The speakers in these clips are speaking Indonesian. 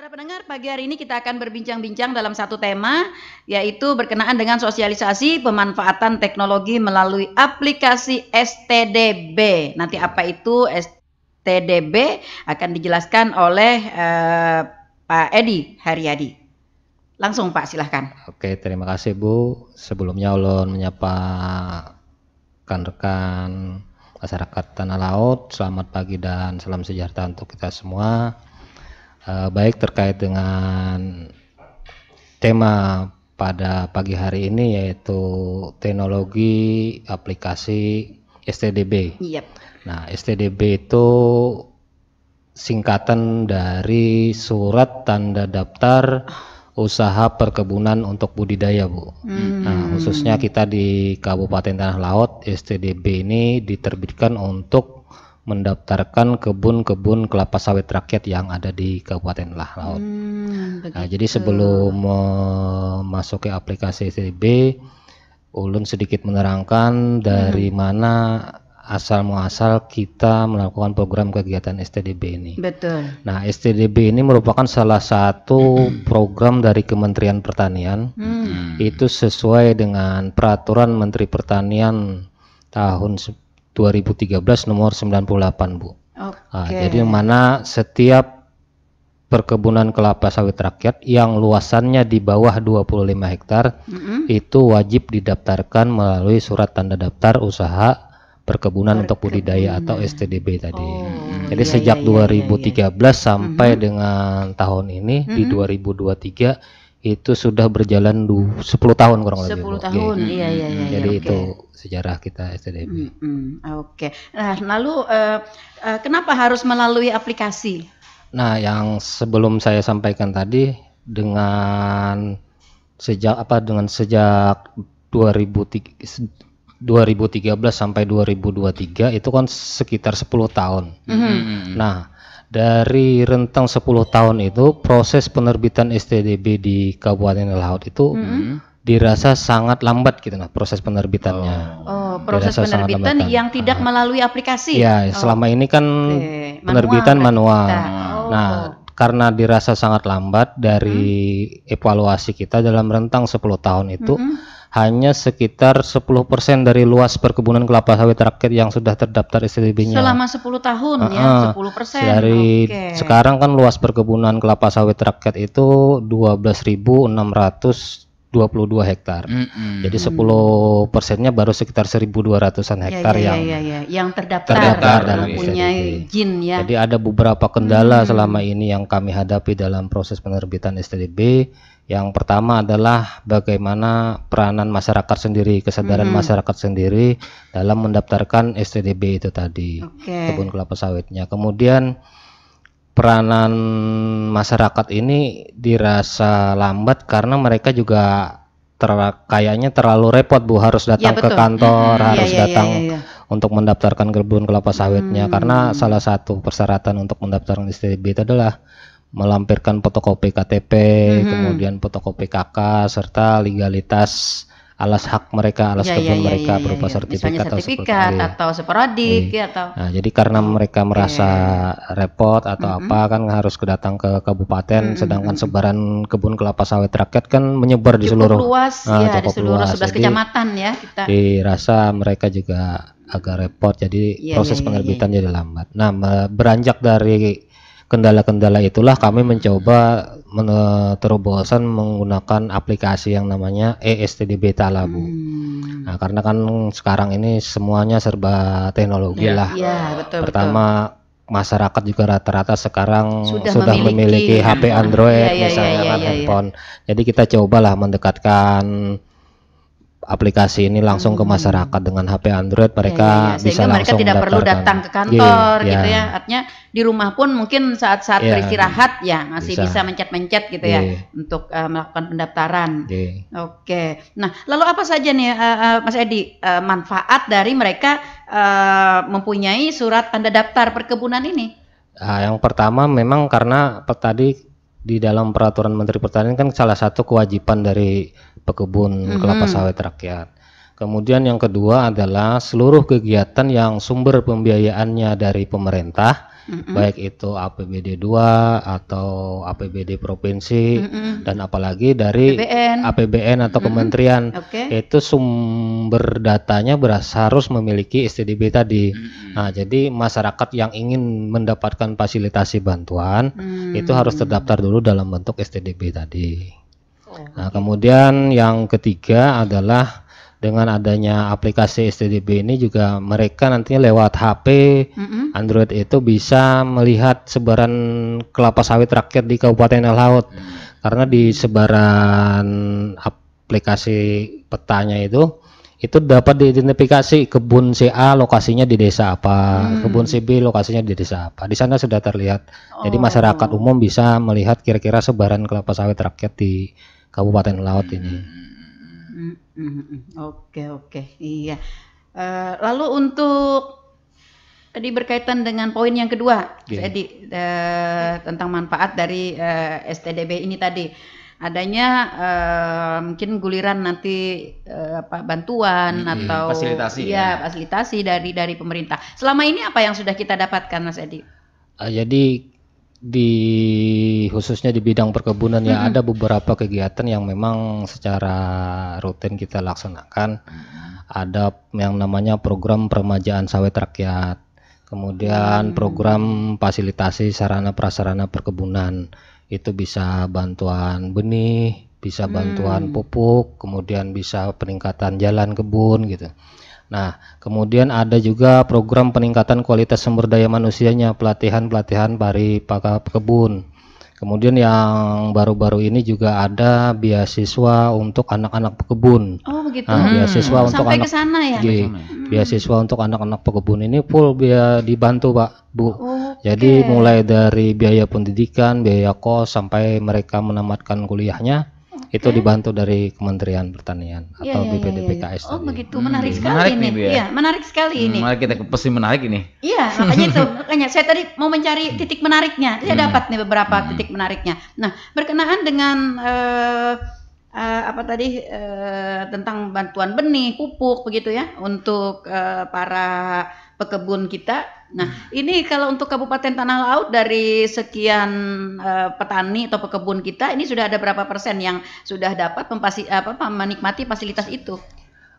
Para pendengar, pagi hari ini kita akan berbincang-bincang dalam satu tema, yaitu berkenaan dengan sosialisasi pemanfaatan teknologi melalui aplikasi STDB. Nanti apa itu STDB akan dijelaskan oleh Pak Edi Haryadi. Langsung Pak, silahkan. Oke, terima kasih Bu. Sebelumnya ulun menyapa rekan-rekan masyarakat Tanah Laut. Selamat pagi dan salam sejahtera untuk kita semua. Baik, terkait dengan tema pada pagi hari ini yaitu teknologi aplikasi STDB. Yep. Nah, STDB itu singkatan dari Surat Tanda Daftar Usaha Perkebunan untuk Budidaya, Bu. Nah, khususnya kita di Kabupaten Tanah Laut, STDB ini diterbitkan untuk mendaftarkan kebun-kebun kelapa sawit rakyat yang ada di Kabupaten Tanah Laut. Nah, jadi sebelum memasuki aplikasi STDB, ulun sedikit menerangkan dari mana asal muasal kita melakukan program kegiatan STDB ini. Betul. Nah, STDB ini merupakan salah satu program dari Kementerian Pertanian. Itu sesuai dengan Peraturan Menteri Pertanian tahun 2013 nomor 98, Bu. Nah, jadi mana setiap perkebunan kelapa sawit rakyat yang luasannya di bawah 25 hektar itu wajib didaftarkan melalui Surat Tanda Daftar Usaha Perkebunan untuk Budidaya atau STDB tadi. Jadi sejak 2013 sampai dengan tahun ini di 2023 itu sudah berjalan 10 tahun kurang lebih. 10 tahun, iya. Jadi itu sejarah kita STDB. Oke. Nah, lalu kenapa harus melalui aplikasi? Nah, yang sebelum saya sampaikan tadi dengan sejak 2013 sampai 2023 itu kan sekitar 10 tahun. Nah, dari rentang 10 tahun itu proses penerbitan STDB di Kabupaten Tanah Laut itu dirasa sangat lambat gitu, nah proses penerbitannya. Proses penerbitan yang tidak melalui aplikasi. Ya, selama ini kan penerbitan manual. Nah, karena dirasa sangat lambat dari evaluasi kita dalam rentang 10 tahun itu hanya sekitar 10% dari luas perkebunan kelapa sawit rakyat yang sudah terdaftar STDB-nya. Selama 10 tahun ya, 10%. Dari sekarang kan luas perkebunan kelapa sawit rakyat itu 12.622 hektar. Jadi 10%-nya baru sekitar 1.200-an hektar yang terdaftar dan mempunyai izin ya. Jadi ada beberapa kendala selama ini yang kami hadapi dalam proses penerbitan STDB. Yang pertama adalah bagaimana peranan masyarakat sendiri, kesadaran masyarakat sendiri dalam mendaftarkan STDB itu tadi, kebun kelapa sawitnya. Kemudian peranan masyarakat ini dirasa lambat karena mereka juga kayaknya terlalu repot, Bu, harus datang ke kantor, harus datang untuk mendaftarkan kebun kelapa sawitnya, karena salah satu persyaratan untuk mendaftarkan STDB itu adalah melampirkan fotokopi KTP, kemudian fotokopi KK, serta legalitas alas hak mereka, alas kebun mereka berupa sertifikat atau sporadik atau. Nah, jadi karena mereka merasa repot atau apa kan harus datang ke kabupaten, sedangkan sebaran kebun kelapa sawit rakyat kan menyebar di seluruh luas, di seluruh 11 kecamatan ya. Dirasa mereka juga agak repot, jadi proses penerbitan jadi lambat. Nah, beranjak dari kendala-kendala itulah kami mencoba terobosan menggunakan aplikasi yang namanya STDB Tala, Bu. Nah, karena kan sekarang ini semuanya serba teknologi lah. Betul, pertama masyarakat juga rata-rata sekarang sudah memiliki HP Android misalnya handphone. Jadi kita cobalah mendekatkan aplikasi ini langsung ke masyarakat dengan HP Android, mereka bisa langsung tidak perlu datang ke kantor gitu ya. Artinya di rumah pun mungkin saat-saat beristirahat ya masih bisa mencet-mencet gitu ya untuk melakukan pendaftaran. Oke. Nah, lalu apa saja nih Mas Edi manfaat dari mereka mempunyai surat tanda daftar perkebunan ini? Yang pertama memang karena tadi di dalam Peraturan Menteri Pertanian kan salah satu kewajiban dari pekebun kelapa sawit rakyat. Kemudian yang kedua adalah seluruh kegiatan yang sumber pembiayaannya dari pemerintah, baik itu APBD 2 atau APBD provinsi dan apalagi dari APBN atau kementerian, itu sumber datanya harus memiliki STDB tadi. Nah, jadi masyarakat yang ingin mendapatkan fasilitasi bantuan itu harus terdaftar dulu dalam bentuk STDB tadi. Nah, kemudian yang ketiga adalah dengan adanya aplikasi STDB ini juga mereka nantinya lewat HP Android itu bisa melihat sebaran kelapa sawit rakyat di Kabupaten Laut. Karena di sebaran aplikasi petanya itu dapat diidentifikasi kebun CA lokasinya di desa apa, kebun CB lokasinya di desa apa. Di sana sudah terlihat. Jadi masyarakat umum bisa melihat kira-kira sebaran kelapa sawit rakyat di Kabupaten Laut ini. Oke, iya. Lalu untuk tadi berkaitan dengan poin yang kedua, jadi tentang manfaat dari STDB ini tadi, adanya mungkin guliran nanti bantuan atau fasilitasi dari pemerintah. Selama ini apa yang sudah kita dapatkan, Mas Edi? Jadi khususnya di bidang perkebunan ya ada beberapa kegiatan yang memang secara rutin kita laksanakan. Ada yang namanya program peremajaan sawit rakyat, kemudian program fasilitasi sarana prasarana perkebunan, itu bisa bantuan benih, bisa bantuan pupuk, kemudian bisa peningkatan jalan kebun gitu. Nah, kemudian ada juga program peningkatan kualitas sumber daya manusianya, pelatihan dari para pekebun. Kemudian yang baru-baru ini juga ada beasiswa untuk anak-anak pekebun. Oh begitu. Nah, beasiswa untuk sampai anak, ke sana ya. Beasiswa untuk anak-anak pekebun ini full biaya dibantu Pak, Bu. Jadi mulai dari biaya pendidikan, biaya kos sampai mereka menamatkan kuliahnya. Itu dibantu dari Kementerian Pertanian atau BPDPKS. Oh begitu, menarik sekali ini. Iya, menarik sekali ini. Mari kita ke pasti menarik ini. Iya, makanya saya tadi mau mencari titik menariknya. Saya dapat nih beberapa titik menariknya. Nah, berkenaan dengan tentang bantuan benih, pupuk begitu ya untuk para pekebun kita. Nah, ini kalau untuk Kabupaten Tanah Laut dari sekian petani atau pekebun kita, ini sudah ada berapa persen yang sudah dapat menikmati fasilitas itu?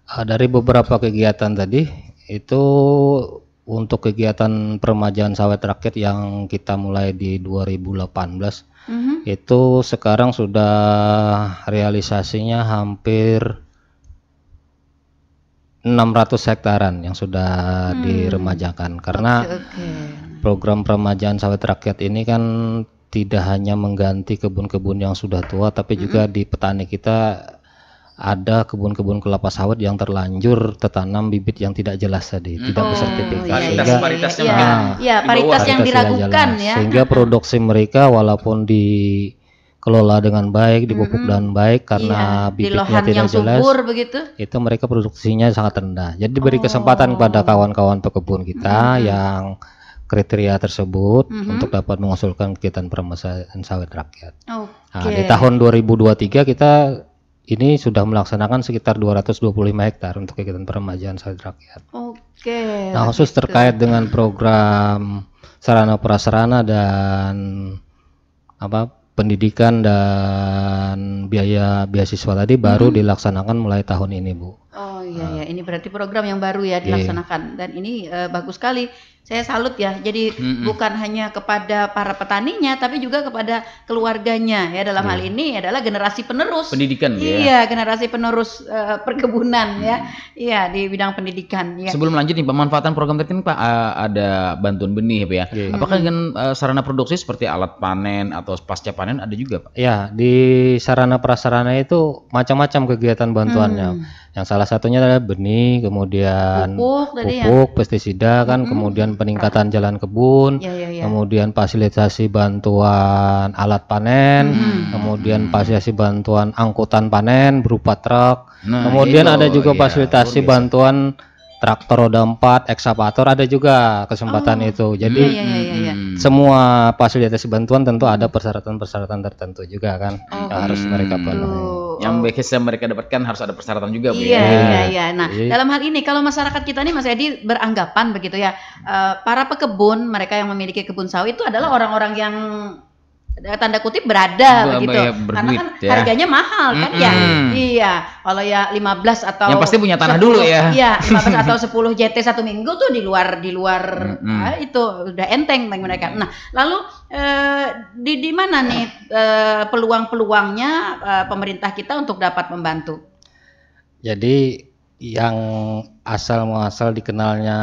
Dari beberapa kegiatan tadi, itu untuk kegiatan peremajaan sawit rakyat yang kita mulai di 2018, itu sekarang sudah realisasinya hampir 600 hektaran yang sudah diremajakan karena program peremajaan sawit rakyat ini kan tidak hanya mengganti kebun-kebun yang sudah tua, tapi juga di petani kita ada kebun-kebun kelapa sawit yang terlanjur tertanam bibit yang tidak jelas tadi, tidak bersertifikat, paritas yang diragukan ya. Sehingga produksi mereka walaupun kelola dengan baik, dipupuk dengan baik karena bibitnya tidak jelas, begitu. Itu mereka produksinya sangat rendah. Jadi beri kesempatan kepada kawan-kawan pekebun kita yang kriteria tersebut untuk dapat mengusulkan kegiatan peremajaan sawit rakyat. Nah, di tahun 2023 kita ini sudah melaksanakan sekitar 225 hektar untuk kegiatan peremajaan sawit rakyat. Nah, khusus terkait dengan program sarana prasarana dan pendidikan dan biaya beasiswa tadi baru dilaksanakan mulai tahun ini, Bu. Oh iya, ini berarti program yang baru ya dilaksanakan dan ini bagus sekali. Saya salut ya. Jadi bukan hanya kepada para petaninya, tapi juga kepada keluarganya ya. Dalam hal ini adalah generasi penerus pendidikan ya. Iya, generasi penerus perkebunan ya. Iya, di bidang pendidikan. Ya. Sebelum lanjut nih, pemanfaatan program tadi Pak, ada bantuan benih Pak ya. Apakah dengan sarana produksi seperti alat panen atau pasca panen ada juga Pak? Ya, di sarana prasarana itu macam-macam kegiatan bantuannya. Yang salah satunya adalah benih, kemudian pupuk, pestisida kan, kemudian peningkatan jalan kebun, kemudian fasilitasi bantuan alat panen, kemudian fasilitasi bantuan angkutan panen berupa truk, kemudian ada juga fasilitasi bantuan traktor roda 4, ekskavator ada juga kesempatan itu. Jadi semua fasilitas bantuan tentu ada persyaratan-persyaratan tertentu juga kan yang harus mereka penuhi. Yang biasa mereka dapatkan harus ada persyaratan juga, Bu. Iya. Nah, dalam hal ini kalau masyarakat kita nih Mas Edi beranggapan begitu ya, para pekebun, mereka yang memiliki kebun sawit itu adalah orang-orang yang tanda kutip berada begitu. Karena kan harganya mahal kan ya. Iya, kalau ya 15 atau yang pasti punya tanah 10, dulu ya. Iya, 15 atau 10 JT satu minggu tuh di luar itu udah enteng mereka. Nah, lalu di mana nih peluang-peluangnya pemerintah kita untuk dapat membantu? Jadi yang asal-muasal dikenalnya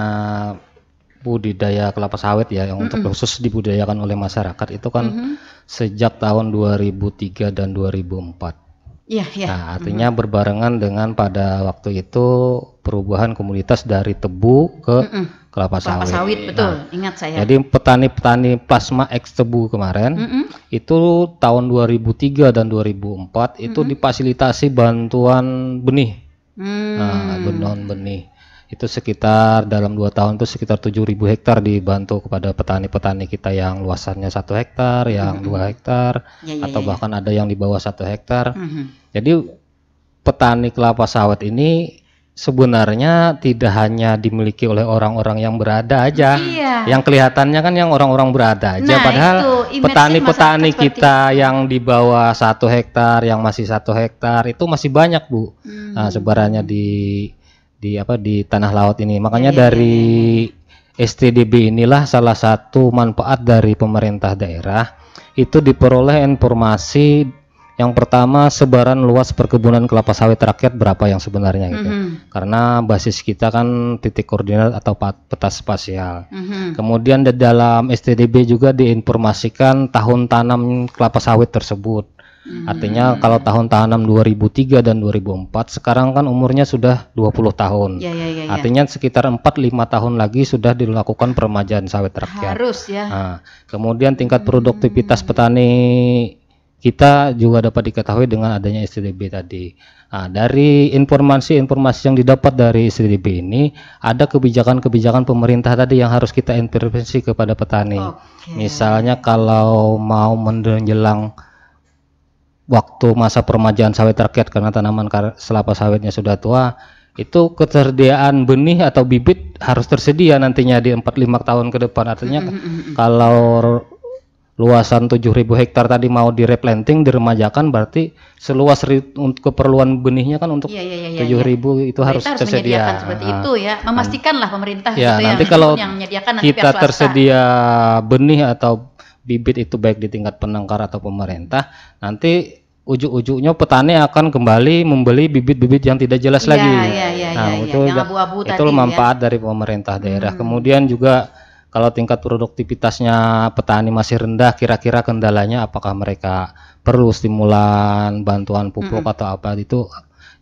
budidaya kelapa sawit ya, yang untuk khusus dibudidayakan oleh masyarakat itu kan sejak tahun 2003 dan 2004. Iya. Nah, artinya berbarengan dengan pada waktu itu perubahan komoditas dari tebu ke kelapa sawit. Kelapa sawit, betul. Ingat saya. Jadi petani-petani plasma eks tebu kemarin itu tahun 2003 dan 2004 itu difasilitasi bantuan benih. Nah, bantuan benih itu sekitar dalam 2 tahun itu sekitar 7.000 hektar dibantu kepada petani-petani kita yang luasannya 1 hektar, yang 2 hektar, atau bahkan ada yang di bawah 1 hektar. Jadi petani kelapa sawit ini sebenarnya tidak hanya dimiliki oleh orang-orang yang berada aja, yang kelihatannya kan yang orang-orang berada aja, padahal petani-petani kita yang di bawah 1 hektar, yang masih 1 hektar itu masih banyak, Bu. Nah, sebarannya di tanah laut ini. Makanya dari STDB inilah salah satu manfaat dari pemerintah daerah itu diperoleh informasi yang pertama sebaran luas perkebunan kelapa sawit rakyat berapa yang sebenarnya gitu. Karena basis kita kan titik koordinat atau peta spasial. Kemudian di dalam STDB juga diinformasikan tahun tanam kelapa sawit tersebut. Artinya kalau tahun tanam 2003 dan 2004 sekarang kan umurnya sudah 20 tahun. Artinya sekitar 4-5 tahun lagi sudah dilakukan peremajaan sawit rakyat. Harus ya. Nah, kemudian tingkat produktivitas petani kita juga dapat diketahui dengan adanya STDB tadi. Nah, dari informasi-informasi yang didapat dari STDB ini ada kebijakan-kebijakan pemerintah tadi yang harus kita intervensi kepada petani. Misalnya kalau mau menjelang waktu masa peremajaan sawit rakyat karena tanaman kelapa sawitnya sudah tua, itu ketersediaan benih atau bibit harus tersedia nantinya di 4-5 tahun ke depan. Artinya kalau luasan 7.000 hektar tadi mau direplanting, diremajakan, berarti seluas untuk keperluan benihnya kan untuk 7.000 itu harus tersedia. Seperti itu ya, memastikanlah pemerintah ya, gitu nanti yang kalau yang menyediakan nanti kita pihak swasta. tersedia benih atau bibit itu baik di tingkat penangkar atau pemerintah, nanti ujuk-ujuknya petani akan kembali membeli bibit-bibit yang tidak jelas lagi. Itu yang abu-abu itu tadi, manfaat dari pemerintah daerah. Kemudian juga kalau tingkat produktivitasnya petani masih rendah, kira-kira kendalanya apakah mereka perlu stimulan, bantuan pupuk atau apa itu.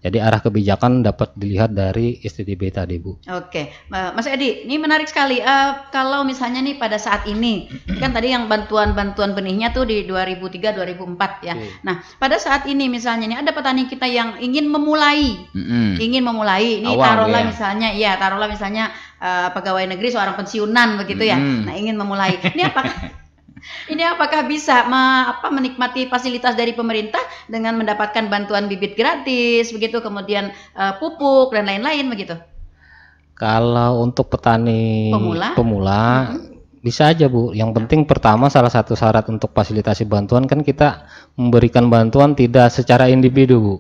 Jadi arah kebijakan dapat dilihat dari STDB tadi, Bu. Oke, Mas Edi, ini menarik sekali. Kalau misalnya nih pada saat ini kan tadi yang bantuan benihnya tuh di 2003-2004 ya. Nah, pada saat ini misalnya nih ada petani kita yang ingin memulai, ini taruhlah misalnya pegawai negeri seorang pensiunan begitu ya. Nah, ingin memulai. Ini apakah bisa menikmati fasilitas dari pemerintah dengan mendapatkan bantuan bibit gratis begitu, kemudian pupuk dan lain-lain begitu? Kalau untuk petani pemula bisa aja, Bu. Yang penting pertama salah satu syarat untuk fasilitasi bantuan kan kita memberikan bantuan tidak secara individu, Bu.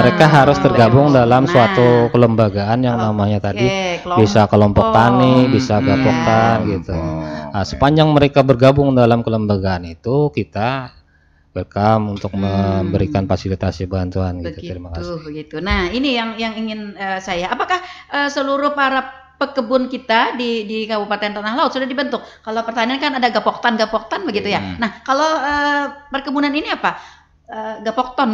Mereka harus tergabung dalam suatu kelembagaan yang namanya tadi bisa kelompok tani, bisa gapoktan gitu. Nah, sepanjang mereka bergabung dalam kelembagaan itu kita welcome untuk memberikan fasilitasi bantuan gitu. Terima kasih. Begitu. Nah, ini yang ingin saya. Apakah seluruh para pekebun kita di Kabupaten Tanah Laut sudah dibentuk? Kalau pertanian kan ada gapoktan begitu ya. Nah, kalau perkebunan ini apa? Gapokton,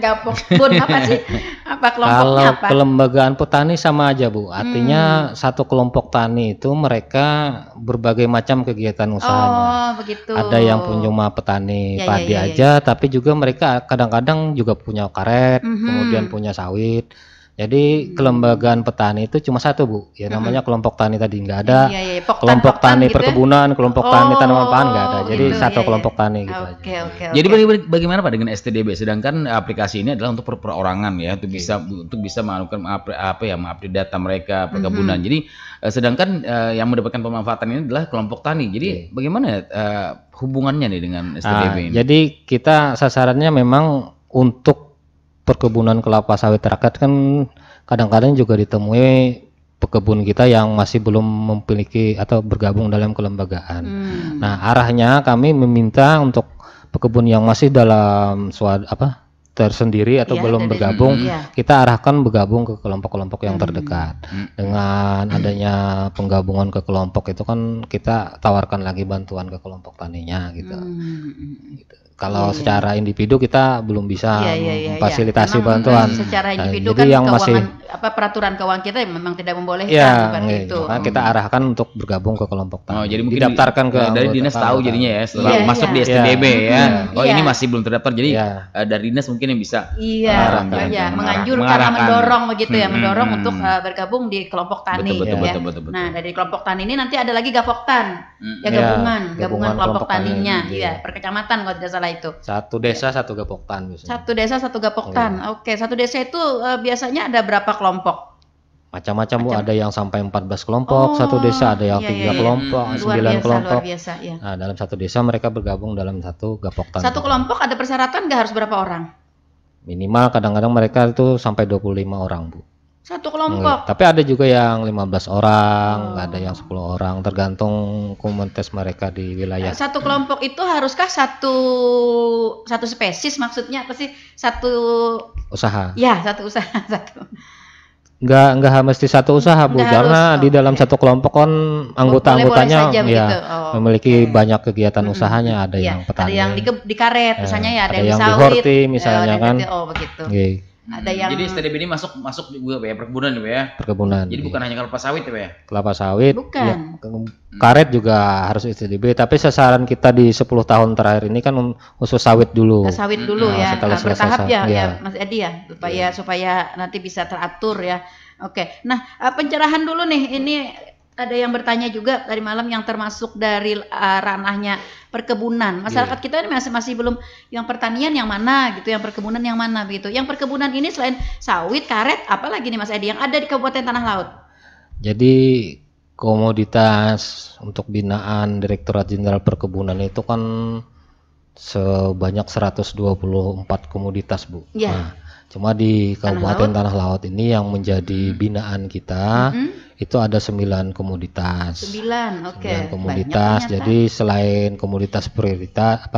gapokbun apa sih? Apa kelompoknya apa? Kalau kelembagaan petani sama aja, Bu. Artinya satu kelompok tani itu mereka berbagai macam kegiatan usahanya. Begitu. Ada yang cuma petani padi aja, tapi juga mereka kadang-kadang juga punya karet, kemudian punya sawit. Jadi kelembagaan petani itu cuma satu, Bu. Ya namanya kelompok tani tadi, nggak ada kelompok Poktan tani gitu ya? perkebunan, kelompok tani tanaman pangan, nggak ada. Jadi gitu, satu iya, kelompok iya. tani gitu Oke, aja. oke, Jadi oke. bagaimana Pak dengan STDB? Sedangkan aplikasi ini adalah untuk perorangan ya, untuk bisa melakukan mengupdate data mereka perkebunan. Jadi sedangkan yang mendapatkan pemanfaatan ini adalah kelompok tani. Jadi bagaimana hubungannya nih dengan STDB ini? Jadi kita sasarannya memang untuk perkebunan kelapa sawit rakyat kan kadang-kadang juga ditemui pekebun kita yang masih belum memiliki atau bergabung dalam kelembagaan. Nah, arahnya kami meminta untuk pekebun yang masih dalam tersendiri atau belum bergabung, kita arahkan bergabung ke kelompok-kelompok yang terdekat. Dengan adanya penggabungan ke kelompok itu kan kita tawarkan lagi bantuan ke kelompok taninya gitu. Kalau secara individu kita belum bisa memfasilitasi bantuan. Secara individu jadi kan yang peraturan keuangan kita memang tidak membolehkan bukan gitu. Makanya kita arahkan untuk bergabung ke kelompok tani. Oh, jadi mungkin didaftarkan ke dari dinas tahu jadinya ya setelah masuk di STDB ya. Oh, ini masih belum terdaftar, jadi dari dinas mungkin yang bisa menganjurkan, mendorong begitu ya, mendorong untuk bergabung di kelompok tani. Betul. Nah, dari kelompok tani ini nanti ada lagi Gapoktan, gabungan kelompok taninya, per kecamatan kalau tidak salah itu. Satu desa satu Gapoktan misalnya. Satu desa satu Gapoktan. Oke, satu desa itu biasanya ada berapa kelompok? Macam-macam, Bu. Ada yang sampai 14 kelompok satu desa, ada yang 3 kelompok, 9 kelompok. Luar biasa, ya. Nah, dalam satu desa mereka bergabung dalam satu Gapoktan. Satu kelompok ada persyaratan nggak harus berapa orang? Minimal kadang-kadang mereka itu sampai 25 orang, Bu. Satu kelompok. Tapi ada juga yang 15 orang, ada yang 10 orang, tergantung komunitas mereka di wilayah. Satu kelompok itu haruskah satu spesies, maksudnya apa sih? Satu usaha. Ya, satu usaha satu. Enggak mesti satu usaha, Bu, karena di dalam satu kelompok kan anggota-anggotanya memiliki banyak kegiatan usahanya. Ada yang petani, ada yang di karet misalnya, ada yang di horti misalnya kan. Oh, begitu. Ada yang jadi STDB ini masuk juga ya perkebunan ya. Perkebunan. Jadi bukan hanya kelapa sawit ya. Kelapa sawit. Bukan. Karet juga harus STDB, tapi sasaran kita di 10 tahun terakhir ini kan khusus sawit dulu. Sawit dulu ya. Bertahap ya Mas Edi ya, supaya nanti bisa teratur ya. Oke. Nah, pencerahan dulu nih, ini ada yang bertanya juga tadi malam yang termasuk dari ranahnya perkebunan. Masyarakat kita ini masih belum yang pertanian yang mana gitu, yang perkebunan yang mana begitu. Yang perkebunan ini selain sawit, karet, apalagi nih Mas Edi yang ada di Kabupaten Tanah Laut? Jadi komoditas untuk binaan Direktorat Jenderal Perkebunan itu kan sebanyak 124 komoditas, Bu. Ya. Nah, cuma di Kabupaten Tanah Laut ini yang menjadi binaan kita itu ada 9 komoditas. 9, oke. 9 komoditas. Jadi selain komoditas prioritas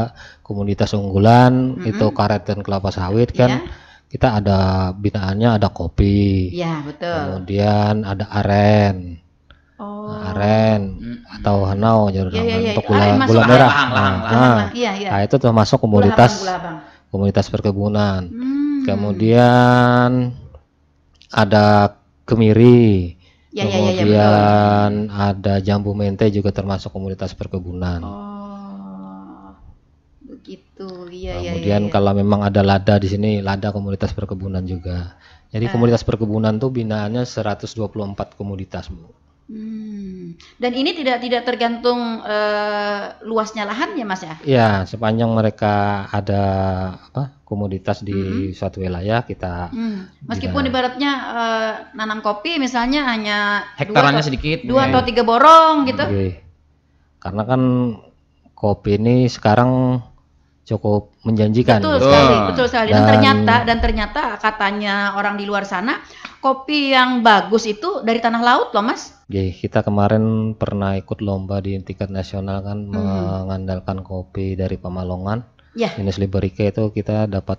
komoditas unggulan itu karet dan kelapa sawit kan. Kita ada binaannya, ada kopi. Iya, betul. Kemudian ada aren. Aren atau hanau untuk gula merah. Nah, itu termasuk komoditas perkebunan. Kemudian ada kemiri. Kemudian ada jambu mente juga termasuk komoditas perkebunan. Oh, begitu. Kemudian kalau memang ada lada di sini, lada komoditas perkebunan juga. Jadi komoditas perkebunan tuh binaannya 124 komoditas, Bu. Dan ini tidak tergantung luasnya lahannya, Mas ya? Ya, sepanjang mereka ada komoditas di suatu wilayah kita. Meskipun ibaratnya nanam kopi misalnya hanya hektarannya sedikit, 2 atau 3 borong gitu. Karena kan kopi ini sekarang cukup menjanjikan. Betul sekali. Dan ternyata katanya orang di luar sana kopi yang bagus itu dari tanah laut loh, Mas. Kita kemarin pernah ikut lomba di tingkat nasional kan, mengandalkan kopi dari Pemalongan. Jenis Liberica itu kita dapat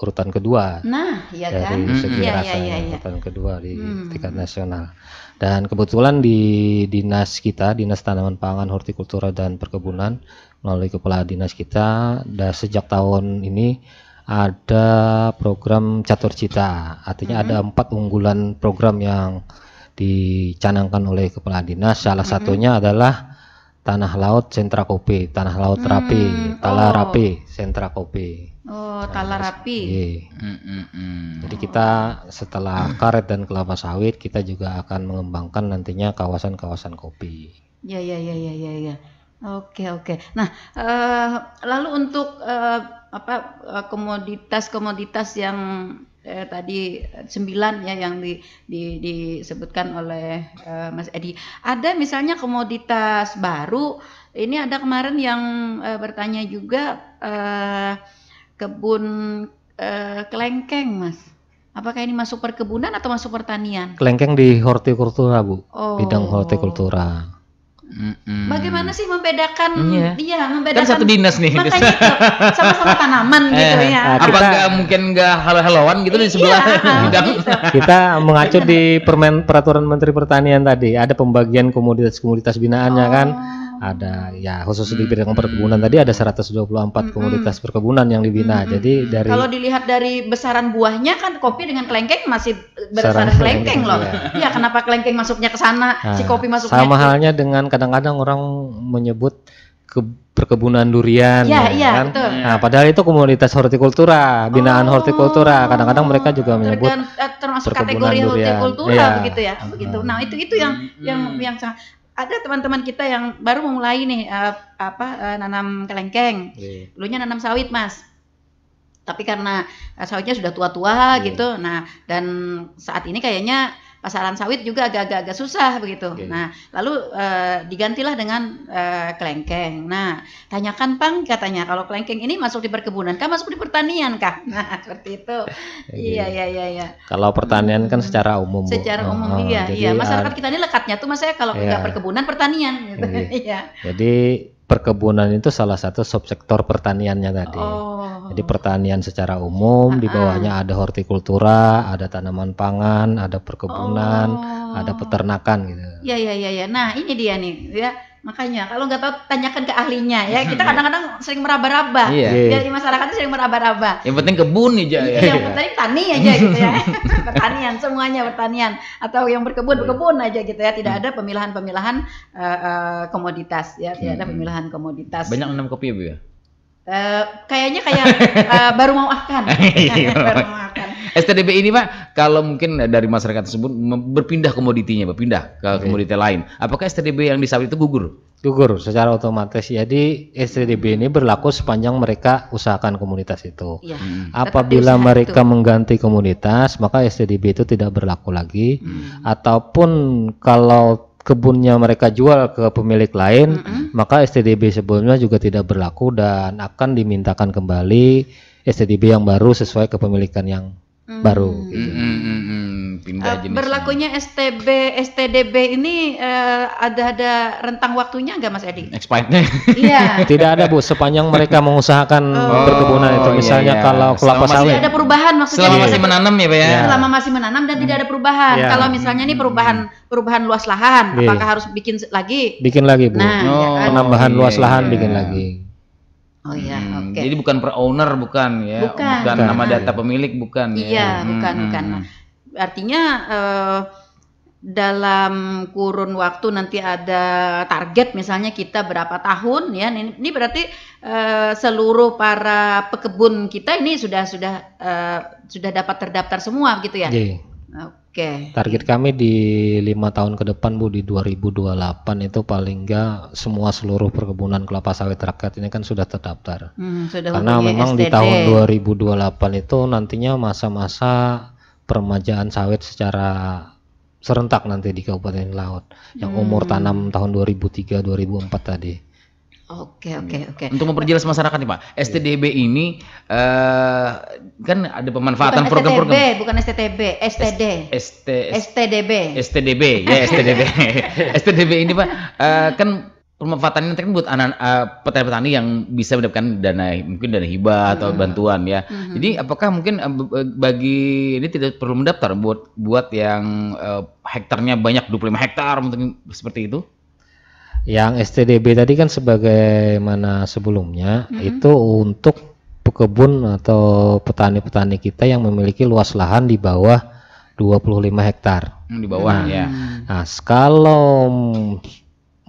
urutan kedua. Nah, iya dari kan? Segi rasa urutan kedua di tingkat nasional. Dan kebetulan di dinas kita, Dinas Tanaman Pangan, Hortikultura dan Perkebunan, melalui kepala dinas kita, sejak tahun ini ada program Catur Cita. Artinya ada 4 unggulan program yang dicanangkan oleh kepala dinas. Salah satunya adalah tanah laut sentra kopi, tanah laut rapi, tala rapi, sentra kopi. Oh, tala rapi. Iya. Jadi kita setelah karet dan kelapa sawit, kita juga akan mengembangkan nantinya kawasan-kawasan kopi. Ya. Oke. Nah, lalu untuk komoditas yang tadi 9 ya yang disebutkan oleh Mas Edi. Ada misalnya komoditas baru. Ini ada kemarin yang bertanya juga kebun kelengkeng, Mas. Apakah ini masuk perkebunan atau masuk pertanian? Kelengkeng di hortikultura, Bu. Oh. Bidang hortikultura. Bagaimana sih membedakan? Iya, membedakan. Kan satu dinas nih. Makanya itu sama-sama tanaman gitu ya. Apa mungkin nggak halo-haloan gitu di sebelah? Gitu. Kita mengacu di Peraturan Menteri Pertanian tadi, ada pembagian komoditas-komoditas binaannya kan. Ada ya khusus di bidang perkebunan tadi ada 124 komoditas perkebunan yang dibina. Jadi dari kalau dilihat dari besaran buahnya kan kopi dengan kelengkeng masih besaran kelengkeng loh. Iya, kenapa kelengkeng masuknya ke sana, si kopi masuknya sama halnya dengan kadang-kadang orang menyebut perkebunan durian iya, kan. Betul. Nah, padahal itu komoditas hortikultura, binaan hortikultura. Kadang-kadang mereka juga menyebut termasuk perkebunan kategori durian. hortikultura begitu ya. Begitu. Nah, itu yang sangat ada teman-teman kita yang baru memulai nih nanam kelengkeng. Dulunya nanam sawit, Mas. Tapi karena sawitnya sudah tua-tua gitu. Nah, dan saat ini kayaknya pasaran sawit juga agak-agak susah begitu. Nah, lalu digantilah dengan kelengkeng. Nah, tanyakan Pang katanya kalau kelengkeng ini masuk di perkebunan kah, masuk di pertanian kah? Nah, seperti itu. Iya. Kalau pertanian kan secara umum, Bu. Secara umum iya. Masyarakat kita ini lekatnya tuh Mas kalau nggak perkebunan pertanian gitu. Iya. Jadi perkebunan itu salah satu subsektor pertaniannya tadi. Jadi pertanian secara umum, di bawahnya ada hortikultura, ada tanaman pangan, ada perkebunan, ada peternakan gitu. Iya. Nah, ini dia nih ya. Makanya kalau nggak tahu tanyakan ke ahlinya ya. Kita kadang-kadang sering meraba-raba. Jadi masyarakat itu sering meraba-raba. Yang penting kebun aja ya. Yang penting tani aja gitu ya. Pertanian, semuanya pertanian atau yang berkebun aja gitu ya. Tidak ada pemilahan-pemilahan komoditas ya. Tidak ada pemilahan komoditas. Banyak nanam kopi ya, Bu ya? Kayaknya baru mau akan. Baru mau akan. STDB ini Pak, kalau mungkin dari masyarakat tersebut berpindah komoditinya, berpindah ke komoditi lain, apakah STDB yang di sawit itu gugur? Gugur secara otomatis. Jadi STDB ini berlaku sepanjang mereka usahakan komoditas itu. Apabila mereka mengganti komoditas, maka STDB itu tidak berlaku lagi. Ataupun kalau kebunnya mereka jual ke pemilik lain, maka STDB sebelumnya juga tidak berlaku dan akan dimintakan kembali STDB yang baru sesuai kepemilikan yang baru. Gitu. Berlakunya STDB ini ada rentang waktunya nggak Mas Edi? Expirednya? Iya. Tidak ada Bu, sepanjang mereka mengusahakan perkebunan itu. Misalnya kalau kelapa sawit. Tidak ada perubahan maksudnya. Selama masih menanam ya Pak ya? Selama masih menanam dan tidak ada perubahan. Kalau misalnya ini perubahan luas lahan, apakah harus bikin lagi? Bikin lagi Bu. Nah, penambahan luas lahan bikin lagi. Oh iya, oke. Jadi bukan per owner bukan ya, bukan nama data pemilik bukan ya. Iya, bukan. Artinya dalam kurun waktu nanti ada target misalnya kita berapa tahun ya. Ini berarti seluruh para pekebun kita ini sudah dapat terdaftar semua gitu ya. Oke. Target kami di 5 tahun ke depan Bu, di 2028 itu paling enggak semua seluruh perkebunan kelapa sawit rakyat ini kan sudah terdaftar. Karena memang di tahun 2028 itu nantinya masa-masa peremajaan sawit secara serentak nanti di Kabupaten Laut. Yang umur tanam tahun 2003-2004 tadi. Oke. Untuk memperjelas masyarakat nih Pak, STDB ini kan ada pemanfaatan program-program. Bukan STTB, STDB. STDB ini Pak, kan pemanfaatannya nanti kan buat petani-petani yang bisa mendapatkan dana, mungkin dana hibah atau bantuan ya. Jadi apakah mungkin bagi ini tidak perlu mendaftar buat yang hektarnya banyak 25 hektar mungkin seperti itu? Yang STDB tadi kan sebagaimana sebelumnya itu untuk pekebun atau petani-petani kita yang memiliki luas lahan di bawah 25 hektar. Di bawah ya. Nah, kalau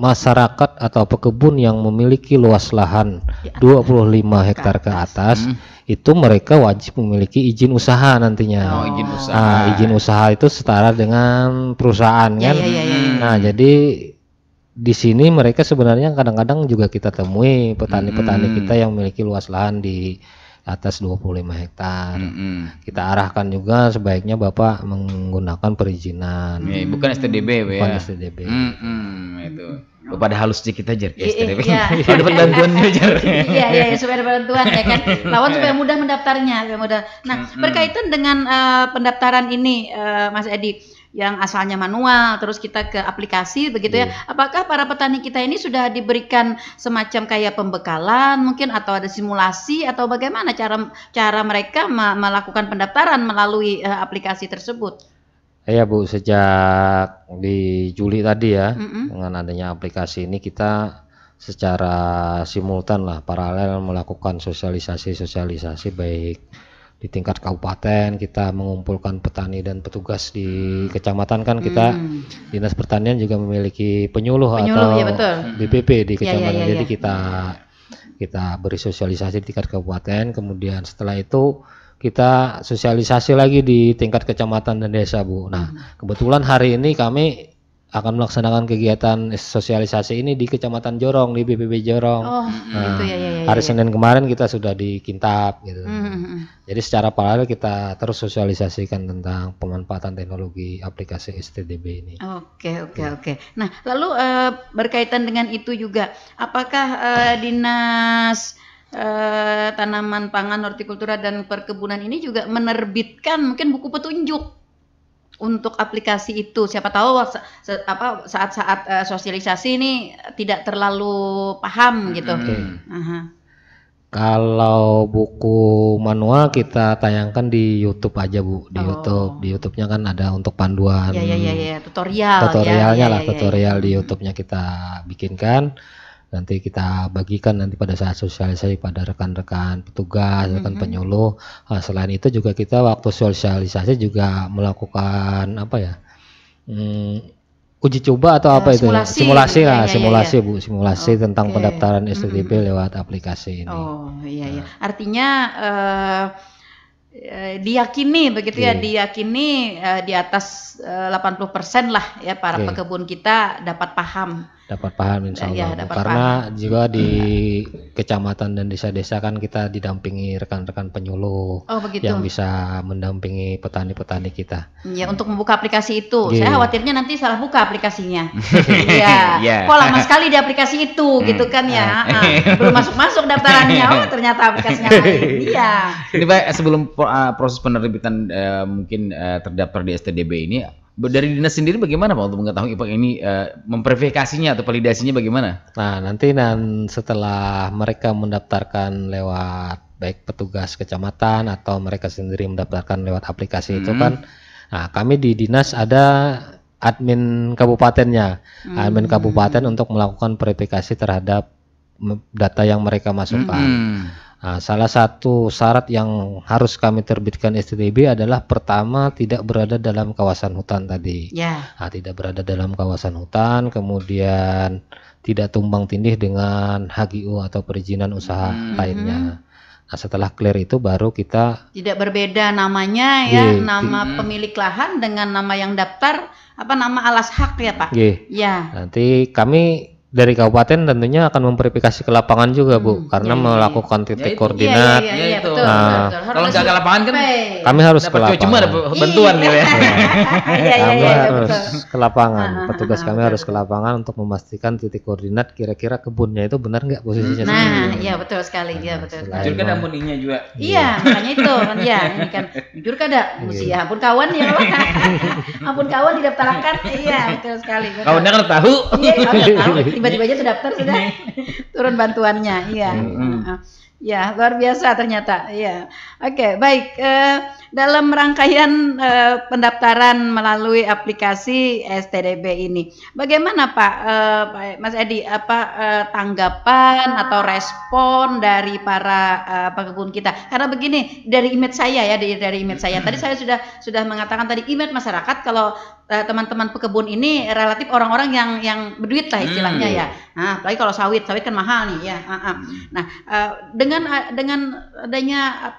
masyarakat atau pekebun yang memiliki luas lahan 25 hektar ke atas, itu mereka wajib memiliki izin usaha nantinya. Oh, izin usaha. Nah, izin usaha itu setara dengan perusahaan kan. Nah, jadi di sini mereka sebenarnya kadang-kadang juga kita temui petani-petani kita yang memiliki luas lahan di atas 25 hektar. Kita arahkan juga sebaiknya Bapak menggunakan perizinan. Bukan STDB, bukan ya. STDB. Itu. Pada halus sedikit aja ke STDB. Iya. Dapat bantuan aja. Iya, supaya ada bantuan ya kan. Lawan supaya mudah mendaftarnya, supaya mudah. Nah, berkaitan dengan pendaftaran ini, Mas Edi, yang asalnya manual, terus kita ke aplikasi begitu ya. Apakah para petani kita ini sudah diberikan semacam kayak pembekalan mungkin, atau ada simulasi, atau bagaimana cara mereka melakukan pendaftaran melalui aplikasi tersebut? Ya Bu, sejak di Juli tadi ya, dengan adanya aplikasi ini kita secara simultan lah, paralel melakukan sosialisasi baik di tingkat kabupaten. Kita mengumpulkan petani dan petugas di kecamatan kan, kita Dinas Pertanian juga memiliki penyuluh atau ya, betul. BPP di kecamatan. Jadi kita beri sosialisasi di tingkat kabupaten, kemudian setelah itu kita sosialisasi lagi di tingkat kecamatan dan desa Bu. Nah, kebetulan hari ini kami akan melaksanakan kegiatan sosialisasi ini di Kecamatan Jorong, di BPP Jorong. Gitu hari Senin kemarin kita sudah di Kintab gitu. Jadi secara paralel kita terus sosialisasikan tentang pemanfaatan teknologi aplikasi STDB ini. Oke. Nah, lalu berkaitan dengan itu juga, apakah Dinas Tanaman Pangan, Hortikultura dan Perkebunan ini juga menerbitkan mungkin buku petunjuk untuk aplikasi itu? Siapa tahu saat-saat sosialisasi ini tidak terlalu paham gitu. Kalau buku manual kita tayangkan di YouTube aja Bu, di YouTube-nya kan ada untuk panduan. Tutorial di YouTube-nya kita bikinkan. Nanti kita bagikan nanti pada saat sosialisasi pada rekan-rekan petugas, rekan penyuluh. Nah, selain itu juga kita waktu sosialisasi juga melakukan uji coba atau simulasi Bu, tentang pendaftaran STDB lewat aplikasi ini. Artinya diyakini begitu ya, diyakini di atas 80% lah ya para pekebun kita dapat paham insya Allah. Karena juga di kecamatan dan desa-desa kan kita didampingi rekan-rekan penyuluh yang bisa mendampingi petani-petani kita. Ya, untuk membuka aplikasi itu. Saya khawatirnya nanti salah buka aplikasinya. Kok lama sekali di aplikasi itu gitu kan ya. Belum masuk daftarannya. Ternyata aplikasinya lain. Ini Pak, sebelum proses penerbitan mungkin terdaftar di STDB ini, dari dinas sendiri bagaimana Pak untuk mengetahui Pak ini memverifikasinya atau validasinya bagaimana? Nah, nanti setelah mereka mendaftarkan lewat baik petugas kecamatan atau mereka sendiri mendaftarkan lewat aplikasi itu kan, nah kami di dinas ada admin kabupatennya, admin kabupaten untuk melakukan verifikasi terhadap data yang mereka masukkan. Nah, salah satu syarat yang harus kami terbitkan STDB adalah pertama tidak berada dalam kawasan hutan tadi. Nah, tidak berada dalam kawasan hutan, kemudian tidak tumbang tindih dengan HGU atau perizinan usaha lainnya. Nah, setelah clear itu baru kita tidak berbeda namanya ya, nama pemilik lahan dengan nama yang daftar, nama alas hak ya Pak. Nanti kami dari kabupaten tentunya akan memverifikasi ke lapangan juga Bu, karena melakukan titik koordinat. Betul. Kalau nggak ke lapangan kan kami harus ke lapangan. Cuma ada bantuan gitu ya. Kami harus ke lapangan. Petugas kami harus ke lapangan untuk memastikan titik koordinat kira-kira kebunnya itu benar nggak posisinya. Iya betul sekali. Betul. Jujur kan amuninya juga. Makanya itu kan ini kan jujur kada mesti ampun kawan ya Pak. Ampun kawan didaftarkan. Betul sekali. Kawannya kan tahu. Tiba-tiba aja terdaftar sudah turun bantuannya. Luar biasa ternyata. Oke, baik. Dalam rangkaian pendaftaran melalui aplikasi STDB ini, bagaimana Pak Mas Edi, tanggapan atau respon dari para pekebun kita? Karena begini, dari image saya ya, dari image saya tadi saya sudah mengatakan tadi, image masyarakat kalau teman-teman pekebun ini relatif orang-orang yang berduit lah istilahnya ya. Nah, apalagi kalau sawit kan mahal nih ya. Nah, dengan adanya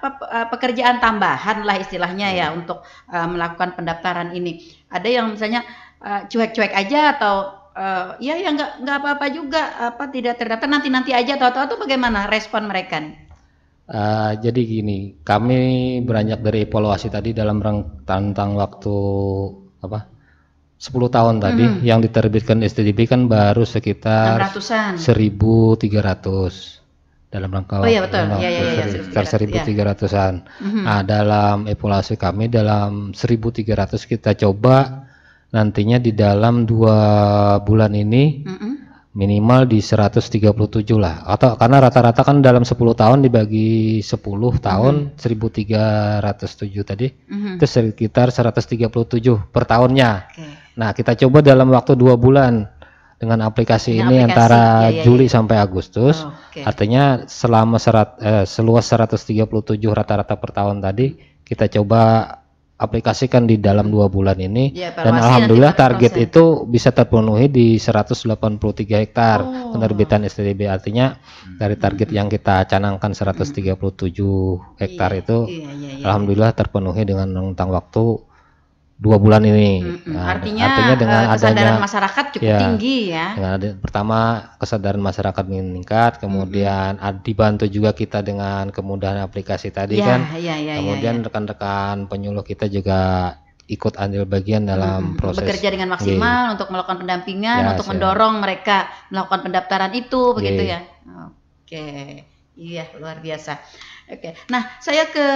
pekerjaan tambahan lah istilahnya ya untuk melakukan pendaftaran ini. Ada yang misalnya cuek-cuek aja atau ya nggak apa-apa juga, tidak terdaftar nanti aja atau bagaimana respon mereka nih? Jadi gini, kami beranjak dari evaluasi tadi dalam tentang waktu 10 tahun tadi yang diterbitkan STDB kan baru sekitar 1.300 dalam rangka sekitar 1.300-an. Nah, dalam evaluasi kami dalam 1.300 kita coba nantinya di dalam 2 bulan ini minimal di 137 lah, atau karena rata-rata kan dalam 10 tahun dibagi 10 tahun 1.307 tadi itu sekitar 137 per tahunnya. Nah, kita coba dalam waktu 2 bulan dengan aplikasi ini antara Juli sampai Agustus. Artinya selama seluas 137 rata-rata per tahun tadi kita coba aplikasikan di dalam 2 bulan ini, dan alhamdulillah target itu bisa terpenuhi di 183 hektar penerbitan STDB. Artinya dari target yang kita canangkan 137 hektar itu alhamdulillah terpenuhi dengan rentang waktu 2 bulan ini. Artinya dengan kesadaran masyarakat cukup tinggi ya. Pertama kesadaran masyarakat meningkat, kemudian dibantu juga kita dengan kemudahan aplikasi tadi kemudian rekan-rekan penyuluh kita juga ikut andil bagian dalam proses bekerja dengan maksimal untuk melakukan pendampingan, untuk mendorong mereka melakukan pendaftaran itu begitu ya. Iya, luar biasa. Nah, saya ke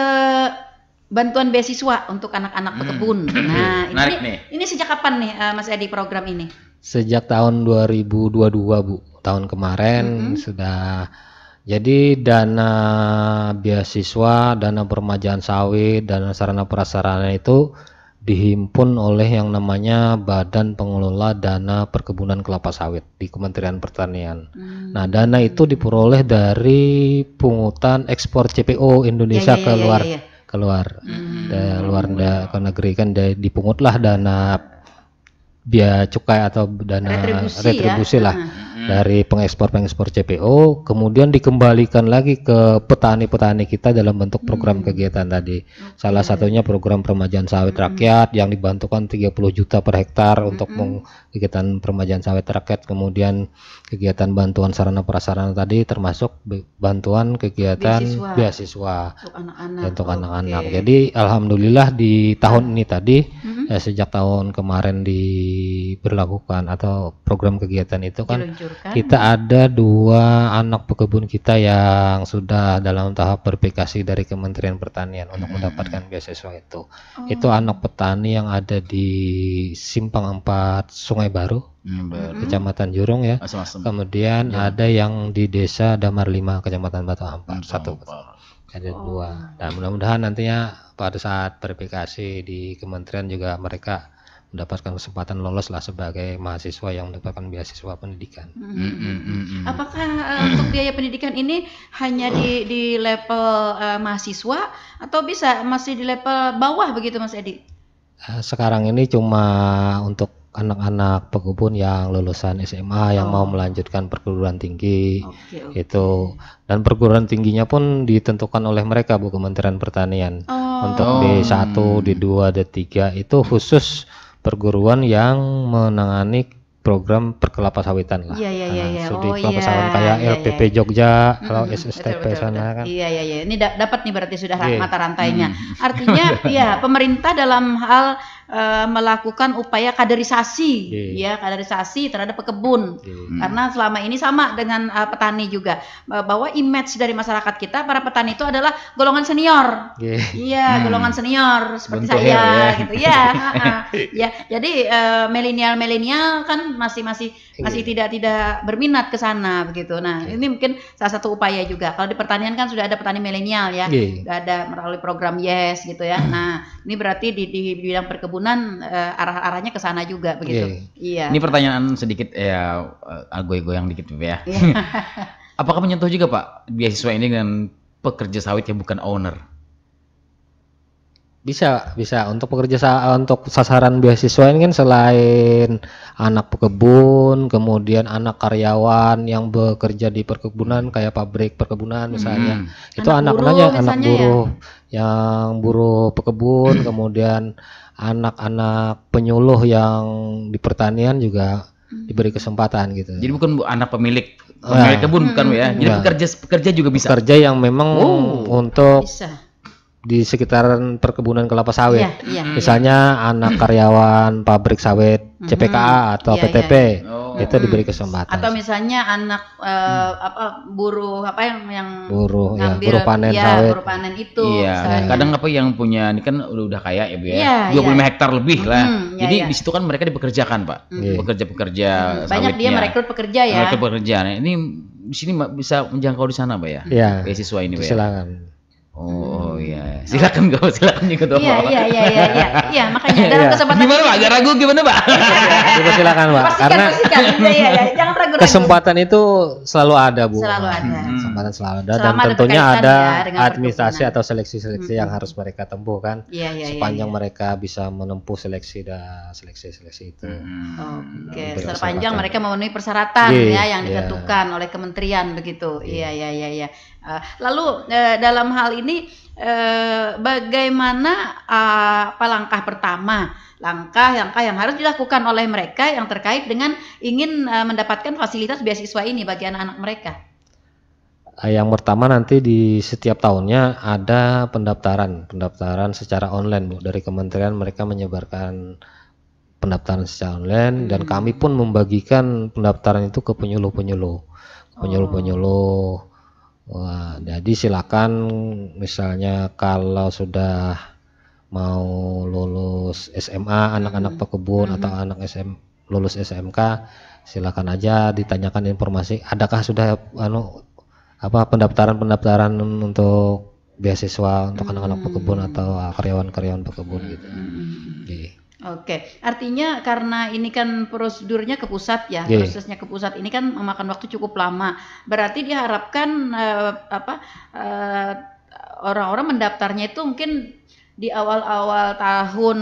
bantuan beasiswa untuk anak-anak pekebun. Nah, ini sejak kapan nih Mas Edi program ini? Sejak tahun 2022 Bu, tahun kemarin sudah. Jadi dana beasiswa, dana permajaan sawit, dana sarana prasarana itu dihimpun oleh yang namanya Badan Pengelola Dana Perkebunan Kelapa Sawit di Kementerian Pertanian. Nah, dana itu diperoleh dari pungutan ekspor CPO Indonesia ke luar negeri kan, dipungutlah dana biaya cukai atau dana retribusi lah dari pengekspor CPO, kemudian dikembalikan lagi ke petani-petani kita dalam bentuk program kegiatan tadi. Salah satunya program permajaan sawit rakyat yang dibantukan 30 juta per hektar untuk kegiatan permajaan sawit rakyat, kemudian kegiatan bantuan sarana prasarana tadi termasuk bantuan kegiatan beasiswa untuk anak-anak. Jadi alhamdulillah di tahun ini tadi sejak tahun kemarin diberlakukan atau program kegiatan itu kan kita ada 2 anak pekebun kita yang sudah dalam tahap verifikasi dari Kementerian Pertanian untuk mendapatkan beasiswa itu. Itu anak petani yang ada di Simpang 4 Sungai Baru, Kecamatan Jurung ya. Kemudian ada yang di Desa Damar 5 Kecamatan Batu Ampar. Ada 2. Dan mudah-mudahan nantinya pada saat verifikasi di kementerian juga mereka mendapatkan kesempatan lolos lah sebagai mahasiswa yang mendapatkan beasiswa pendidikan. Apakah untuk biaya pendidikan ini hanya di level mahasiswa atau bisa masih di level bawah begitu Mas Edi? Sekarang ini cuma untuk anak-anak pekebun yang lulusan SMA yang mau melanjutkan perguruan tinggi itu, dan perguruan tingginya pun ditentukan oleh mereka Bu, Kementerian Pertanian. Untuk D1, D2, D3 itu khusus perguruan yang menangani program perkelapa sawitan lah. Studi kelapa sawit kayak LPP Jogja, kalau SSTP sana kan. Ini dapat nih berarti sudah mata rantainya. Artinya ya pemerintah dalam hal melakukan upaya kaderisasi kaderisasi terhadap pekebun. Karena selama ini sama dengan petani juga, bahwa image dari masyarakat kita para petani itu adalah golongan senior. Golongan senior seperti saya gitu ya. Jadi milenial kan masih tidak berminat ke sana begitu. Nah, ini mungkin salah satu upaya juga. Kalau di pertanian kan sudah ada petani milenial ya. Sudah ada melalui program YES gitu ya. Nah, ini berarti di bidang perkebunan arah-arahnya ke sana juga begitu. Ini pertanyaan sedikit goyang dikit ya. Apakah menyentuh juga Pak beasiswa ini dengan pekerja sawit yang bukan owner? Bisa untuk untuk sasaran beasiswa ini kan selain anak pekebun, kemudian anak karyawan yang bekerja di perkebunan kayak pabrik perkebunan misalnya. Itu anak-anaknya anak buruh yang buruh pekebun, kemudian anak-anak penyuluh yang di pertanian juga diberi kesempatan gitu. Jadi bukan anak pemilik kebun bukan ya. Jadi pekerja juga bisa. Pekerja yang memang untuk Bisa. di sekitaran perkebunan kelapa sawit. Iya. Misalnya anak karyawan pabrik sawit CPKA atau PTP itu diberi kesempatan. Atau misalnya anak buruh buruh ngambil, panen sawit. buruh panen itu. Iya. misalnya. Kadang yang punya ini kan udah kaya ya Bu ya. Iya, 25 hektar lebih lah. Jadi iya. di situ kan mereka dipekerjakan Pak. Pekerja-pekerja Banyak dia sawitnya. merekrut pekerja ya. Merekrut pekerja. Nah, ini di sini bisa menjangkau di sana Pak ya. Iya. Beasiswa ini Pak ya. Silakan. Oh iya, silakan silakan juga tuh. Iya, makanya dalam kesempatan gimana Pak? Agak ragu gimana Pak? Coba silakan Pak, karena jangan ragu-ragu. kesempatan itu selalu ada Bu. Selalu ada. Kesempatan selalu ada dan Selama ada tentunya berkaitan ada ya dengan administrasi perkebunan. atau seleksi-seleksi yang harus mereka tempuh kan. Sepanjang Iya. mereka bisa menempuh seleksi itu. Oke, sepanjang mereka memenuhi persyaratan yang ditentukan oleh kementerian begitu. Iya. Lalu dalam hal ini bagaimana langkah pertama, langkah yang harus dilakukan oleh mereka yang terkait dengan ingin mendapatkan fasilitas beasiswa ini bagi anak-anak mereka? Yang pertama nanti di setiap tahunnya ada pendaftaran secara online Bu. Dari kementerian mereka menyebarkan pendaftaran secara online dan kami pun membagikan pendaftaran itu ke penyuluh-penyuluh. Wah, jadi silakan misalnya kalau sudah mau lulus SMA anak-anak pekebun atau anak lulus SMK, silakan aja ditanyakan informasi adakah sudah pendaftaran untuk beasiswa untuk anak-anak pekebun atau karyawan-karyawan pekebun gitu. Oke, artinya karena ini kan prosedurnya ke pusat ya, prosesnya ke pusat ini kan memakan waktu cukup lama. Berarti diharapkan orang-orang mendaftarnya itu mungkin di awal-awal tahun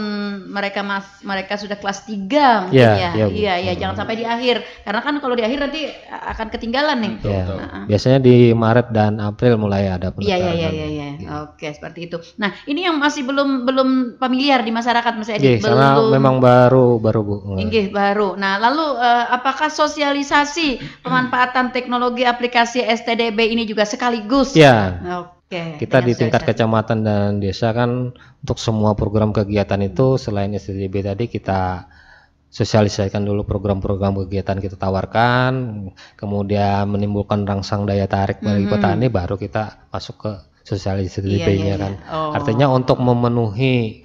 mereka sudah kelas 3 mungkin Iya, jangan sampai di akhir. Karena kan kalau di akhir nanti akan ketinggalan nih. Biasanya di Maret dan April mulai ada pendaftaran. Iya. Oke, seperti itu. Nah, ini yang masih belum familiar di masyarakat Mas Edi. Karena memang baru Bu. Baru. Nah, lalu apakah sosialisasi pemanfaatan teknologi aplikasi STDB ini juga sekaligus? Kita di tingkat kecamatan dan desa kan untuk semua program kegiatan itu selain STDB tadi kita sosialisasikan dulu program-program kegiatan kita tawarkan, kemudian menimbulkan rangsang daya tarik bagi petani, baru kita masuk ke sosialisasi STDB-nya kan. Artinya untuk memenuhi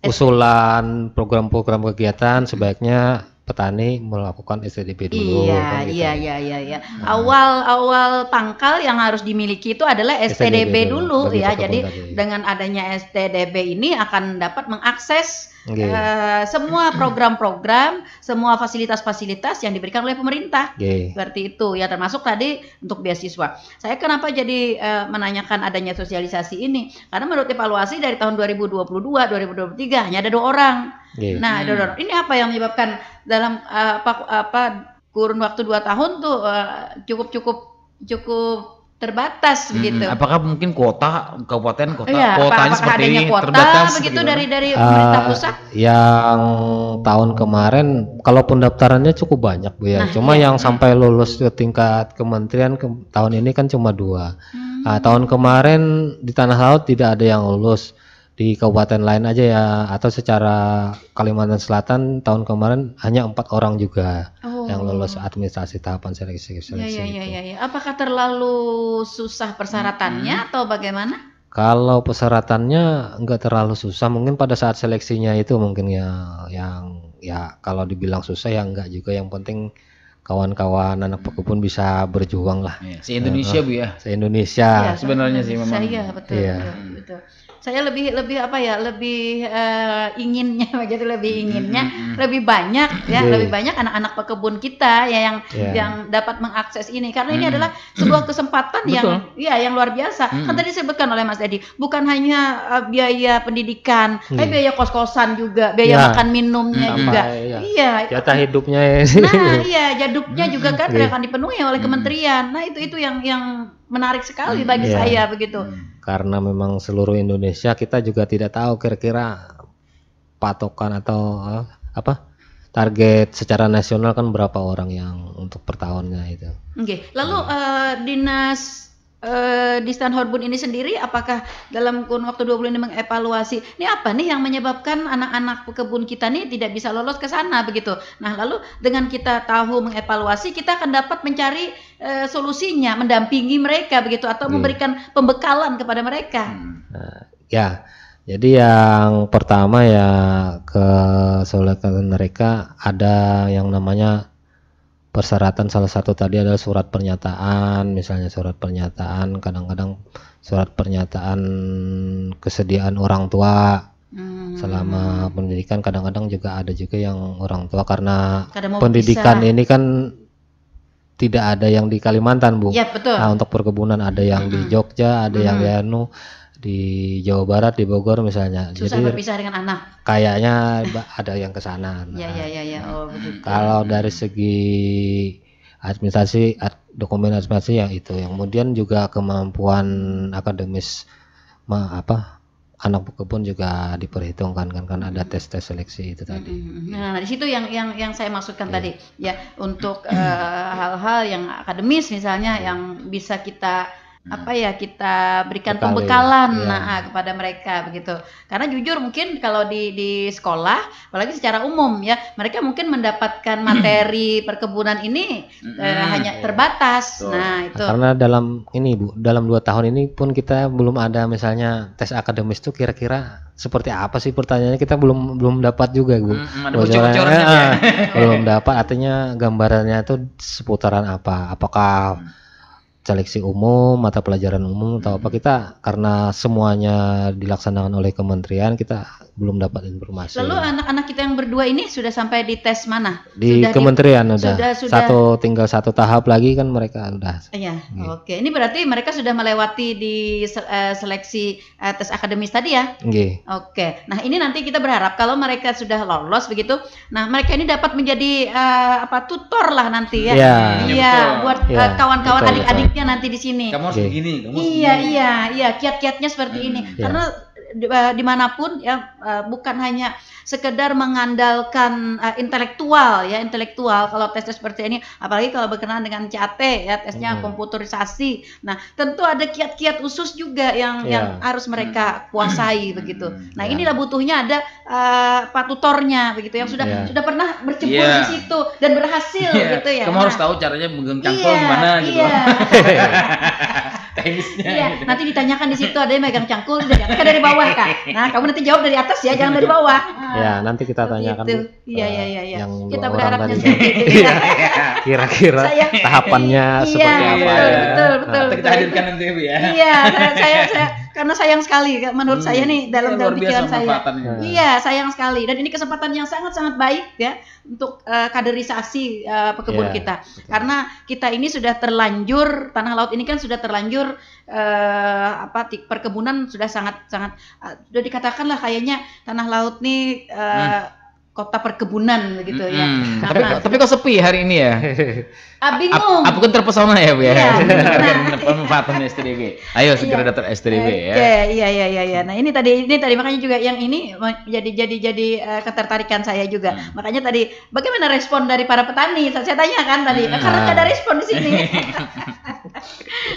usulan program-program kegiatan sebaiknya petani melakukan STDB dulu. Iya. Awal pangkal yang harus dimiliki itu adalah STDB dulu ya. Jadi dengan adanya STDB ini akan dapat mengakses semua program-program, semua fasilitas-fasilitas yang diberikan oleh pemerintah. Seperti itu ya, termasuk tadi untuk beasiswa. Saya kenapa jadi menanyakan adanya sosialisasi ini? Karena menurut evaluasi dari tahun 2022-2023 hanya ada 2 orang. Nah, ini apa yang menyebabkan dalam kurun waktu 2 tahun tuh cukup terbatas begitu. Apakah mungkin kabupaten kota kuotanya seperti adanya ini kuota terbatas begitu dari pemerintah pusat? Yang tahun kemarin kalau pendaftarannya cukup banyak Bu ya. Cuma yang sampai lulus ke tingkat kementerian tahun ini kan cuma 2. Tahun kemarin di Tanah Laut tidak ada yang lulus. Di kabupaten lain aja ya, atau secara Kalimantan Selatan tahun kemarin hanya 4 orang juga yang lulus administrasi tahapan seleksi. Iya. Apakah terlalu susah persyaratannya atau bagaimana? Kalau persyaratannya enggak terlalu susah, mungkin pada saat seleksinya itu mungkin kalau dibilang susah ya enggak juga, yang penting kawan-kawan anak pekebun bisa berjuang lah. Se-Indonesia Bu ya. Se-Indonesia. Sebenarnya sih memang. Betul. saya lebih apa ya, lebih inginnya begitu, lebih inginnya lebih banyak ya, lebih banyak anak-anak pekebun kita ya yang dapat mengakses ini, karena ini adalah sebuah kesempatan yang yang luar biasa. Kan tadi disebutkan oleh Mas Edi, bukan hanya biaya pendidikan, tapi biaya kos-kosan juga, biaya makan minumnya juga. Iya. Jatah hidupnya. Nah, iya, jaduknya juga kan akan dipenuhi oleh kementerian. Nah, itu yang menarik sekali bagi saya begitu. Karena memang seluruh Indonesia, kita juga tidak tahu kira-kira patokan atau target secara nasional kan berapa orang yang untuk per tahunnya itu. Oke. Lalu dinas di Stan Horbun ini sendiri, apakah dalam kurun waktu 2 bulan ini mengevaluasi ini apa nih yang menyebabkan anak-anak pekebun kita nih tidak bisa lolos ke sana begitu. Nah, lalu dengan kita tahu mengevaluasi, kita akan dapat mencari solusinya, mendampingi mereka begitu, atau memberikan pembekalan kepada mereka. Ya, jadi yang pertama ya, kesulitan mereka ada yang namanya persyaratan. Salah satu tadi adalah surat pernyataan, misalnya surat pernyataan, kadang-kadang surat pernyataan kesediaan orang tua selama pendidikan. Kadang-kadang juga ada juga yang orang tua karena pendidikan ini kan tidak ada yang di Kalimantan, Bu. Ya, betul. Nah, untuk perkebunan ada yang di Jogja, ada yang di Jawa Barat, di Bogor misalnya. Susah jadi berpisah dengan anak. kayaknya ada yang ke sana. Nah, Ya. Oh, begitu. kalau dari segi administrasi, dokumen administrasi yang itu, yang kemudian juga kemampuan akademis anak pekebun juga diperhitungkan kan ada tes seleksi itu tadi. Nah, di situ yang saya maksudkan tadi ya, untuk hal-hal yang akademis misalnya yang bisa kita kita berikan pembekalan kepada mereka begitu. Karena jujur mungkin kalau di sekolah, apalagi secara umum ya, mereka mungkin mendapatkan materi perkebunan ini hanya terbatas. Nah, itu. Karena dalam 2 tahun ini pun kita belum ada misalnya tes akademis tuh kira-kira seperti apa sih, pertanyaannya kita belum dapat juga, Bu. Belum dapat, artinya gambarannya itu seputaran apa? Apakah seleksi umum, mata pelajaran umum atau apa, kita karena semuanya dilaksanakan oleh kementerian, kita belum dapat informasi. Lalu anak-anak kita yang berdua ini sudah sampai di tes mana? Di kementerian sudah. Tinggal satu tahap lagi kan mereka udah. Iya, oke. Ini berarti mereka sudah melewati di seleksi tes akademis tadi ya? Oke. Nah, ini nanti kita berharap kalau mereka sudah lolos begitu, nah mereka ini dapat menjadi tutor lah nanti ya. Iya, buat kawan-kawan adik-adiknya nanti di sini. Kamu harus begini, Iya, kiat-kiatnya seperti ini. Karena dimanapun ya, bukan hanya sekedar mengandalkan intelektual. Kalau tes seperti ini, apalagi kalau berkenaan dengan CAT ya, tesnya komputerisasi. Nah, tentu ada kiat-kiat khusus juga yang harus mereka kuasai begitu. Nah, inilah butuhnya ada tutornya begitu, yang sudah pernah bercebur di situ dan berhasil gitu ya. Kamu harus tahu caranya megang cangkul gimana gitu. Teknisnya. Iya, nanti ditanyakan di situ, ada yang megang cangkul, dari bawah Kak. Nah, kamu nanti jawab dari atas ya, jangan dari bawah. Ya, nanti kita tanyakan. Iya. Yang Kita berharapnya seperti itu. Kira-kira tahapannya seperti apa ya. Betul. Kita hadirkan nanti ya. Iya, saya karena sayang sekali menurut saya nih dalam pikiran saya. Iya, sayang sekali, dan ini kesempatan yang sangat-sangat baik ya untuk kaderisasi pekebun kita. Karena kita ini sudah terlanjur, tanah laut ini kan sudah terlanjur perkebunan sudah sangat-sangat sudah dikatakan lah kayaknya tanah laut nih kota perkebunan begitu ya. Tapi kok sepi hari ini ya? Bingung. Aku kan terpesona ya, Bu ya. Iya. Pemanfaatan STDB. Ayo segera daftar STDB ya. Iya. Nah, ini tadi makanya juga yang ini jadi ketertarikan saya juga. Makanya tadi bagaimana respon dari para petani? Saya tanyakan tadi. Karena nggak ada respon di sini.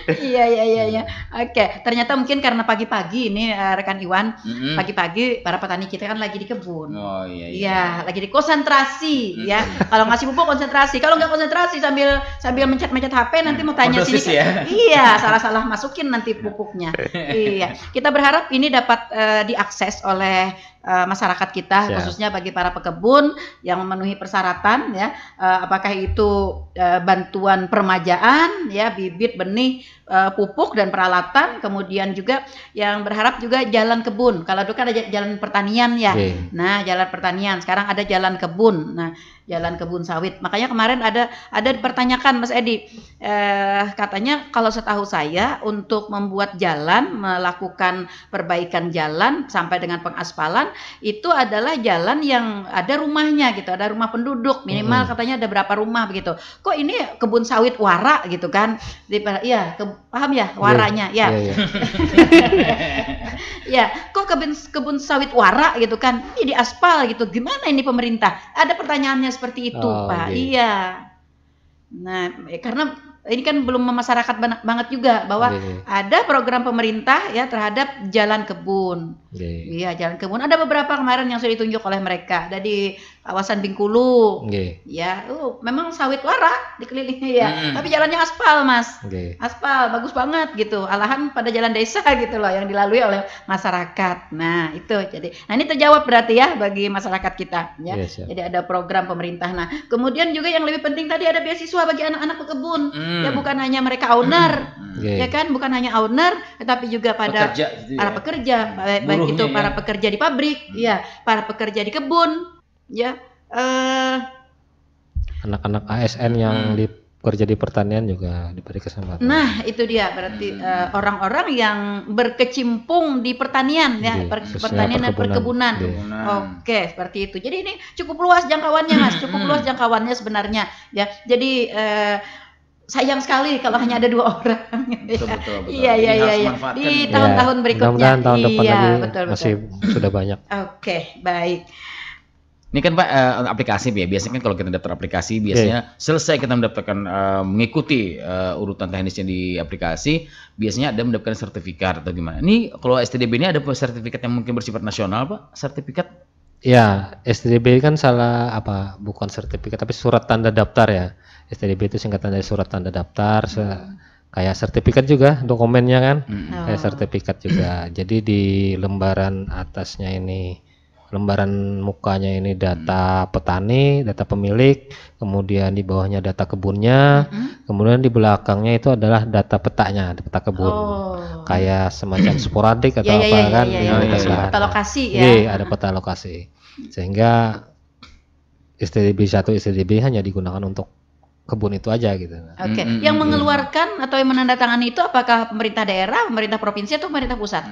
Iya. Oke, ternyata mungkin karena pagi-pagi ini rekan Iwan, pagi-pagi para petani kita kan lagi di kebun. Oh iya. Iya, lagi di konsentrasi ya. Kalau ngasih pupuk konsentrasi, kalau nggak konsentrasi sambil mencet-mencet HP nanti mau tanya sini. Iya, salah-salah masukin nanti pupuknya. Iya. Kita berharap ini dapat diakses oleh masyarakat kita, khususnya bagi para pekebun yang memenuhi persyaratan ya, apakah itu bantuan permajaan ya, bibit, benih, pupuk dan peralatan pemanfaatan, kemudian juga yang berharap juga jalan kebun. Kalau dulu kan ada jalan pertanian ya. Nah, jalan pertanian, sekarang ada jalan kebun. Nah, jalan kebun sawit. Makanya kemarin ada dipertanyakan Mas Edi, katanya kalau setahu saya untuk membuat jalan, melakukan perbaikan jalan sampai dengan pengaspalan itu adalah jalan yang ada rumahnya gitu, ada rumah penduduk minimal katanya ada berapa rumah begitu. Kok ini kebun sawit wara gitu kan? Iya, paham ya waranya ya. Ya, kok kebun sawit wara gitu kan? Ini di aspal gitu. Gimana ini pemerintah? Ada pertanyaannya seperti itu, Pak. Iya. Nah, karena ini kan belum memasyarakat banget juga bahwa ada program pemerintah ya terhadap jalan kebun. Iya, jalan kebun. Ada beberapa kemarin yang sudah ditunjuk oleh mereka. Ada di kawasan Bengkulu. Ya, memang sawit wara dikelilingi ya. Tapi jalannya aspal, Mas. Aspal bagus banget gitu. Alahan pada jalan desa gitu loh yang dilalui oleh masyarakat. Nah, itu jadi. Nah, ini terjawab berarti ya bagi masyarakat kita ya. Jadi ada program pemerintah. Nah, kemudian juga yang lebih penting tadi ada beasiswa bagi anak-anak pekebun. Ya bukan hanya mereka owner. Ya kan, bukan hanya owner tetapi juga pada para pekerja, baik itu para pekerja di pabrik, ya, para pekerja di kebun. Ya, anak-anak ASN yang bekerja di pertanian juga diberi kesempatan. Nah, itu dia berarti orang-orang yang berkecimpung di pertanian ya, pertanian dan perkebunan. Oke, seperti itu. Jadi ini cukup luas jangkauannya, Mas. Cukup luas jangkauannya sebenarnya ya. Jadi sayang sekali kalau hanya ada 2 orang. Betul. Iya. Di tahun-tahun berikutnya. Mudah-mudahan tahun depan lagi masih sudah banyak. Oke, baik. Ini kan Pak aplikasi ya. Biasanya kan kalau kita daftar aplikasi biasanya selesai kita mendapatkan mengikuti urutan teknisnya di aplikasi, biasanya ada mendapatkan sertifikat atau gimana. Ini kalau STDB ini ada sertifikat yang mungkin bersifat nasional, Pak? Sertifikat? Ya, STDB kan bukan sertifikat tapi surat tanda daftar ya. STDB itu singkatan dari surat tanda daftar, kayak sertifikat juga dokumennya kan, kayak sertifikat juga. Jadi di lembaran atasnya ini, lembaran mukanya ini data petani, data pemilik, kemudian di bawahnya data kebunnya, kemudian di belakangnya itu adalah data petanya, peta kebun, kayak semacam sporadik atau kan, peta lokasi ya. Iya, ada peta lokasi, sehingga STDB 1, STDB hanya digunakan untuk kebun itu aja gitu. Oke. Yang mengeluarkan atau yang menandatangani itu apakah pemerintah daerah, pemerintah provinsi atau pemerintah pusat?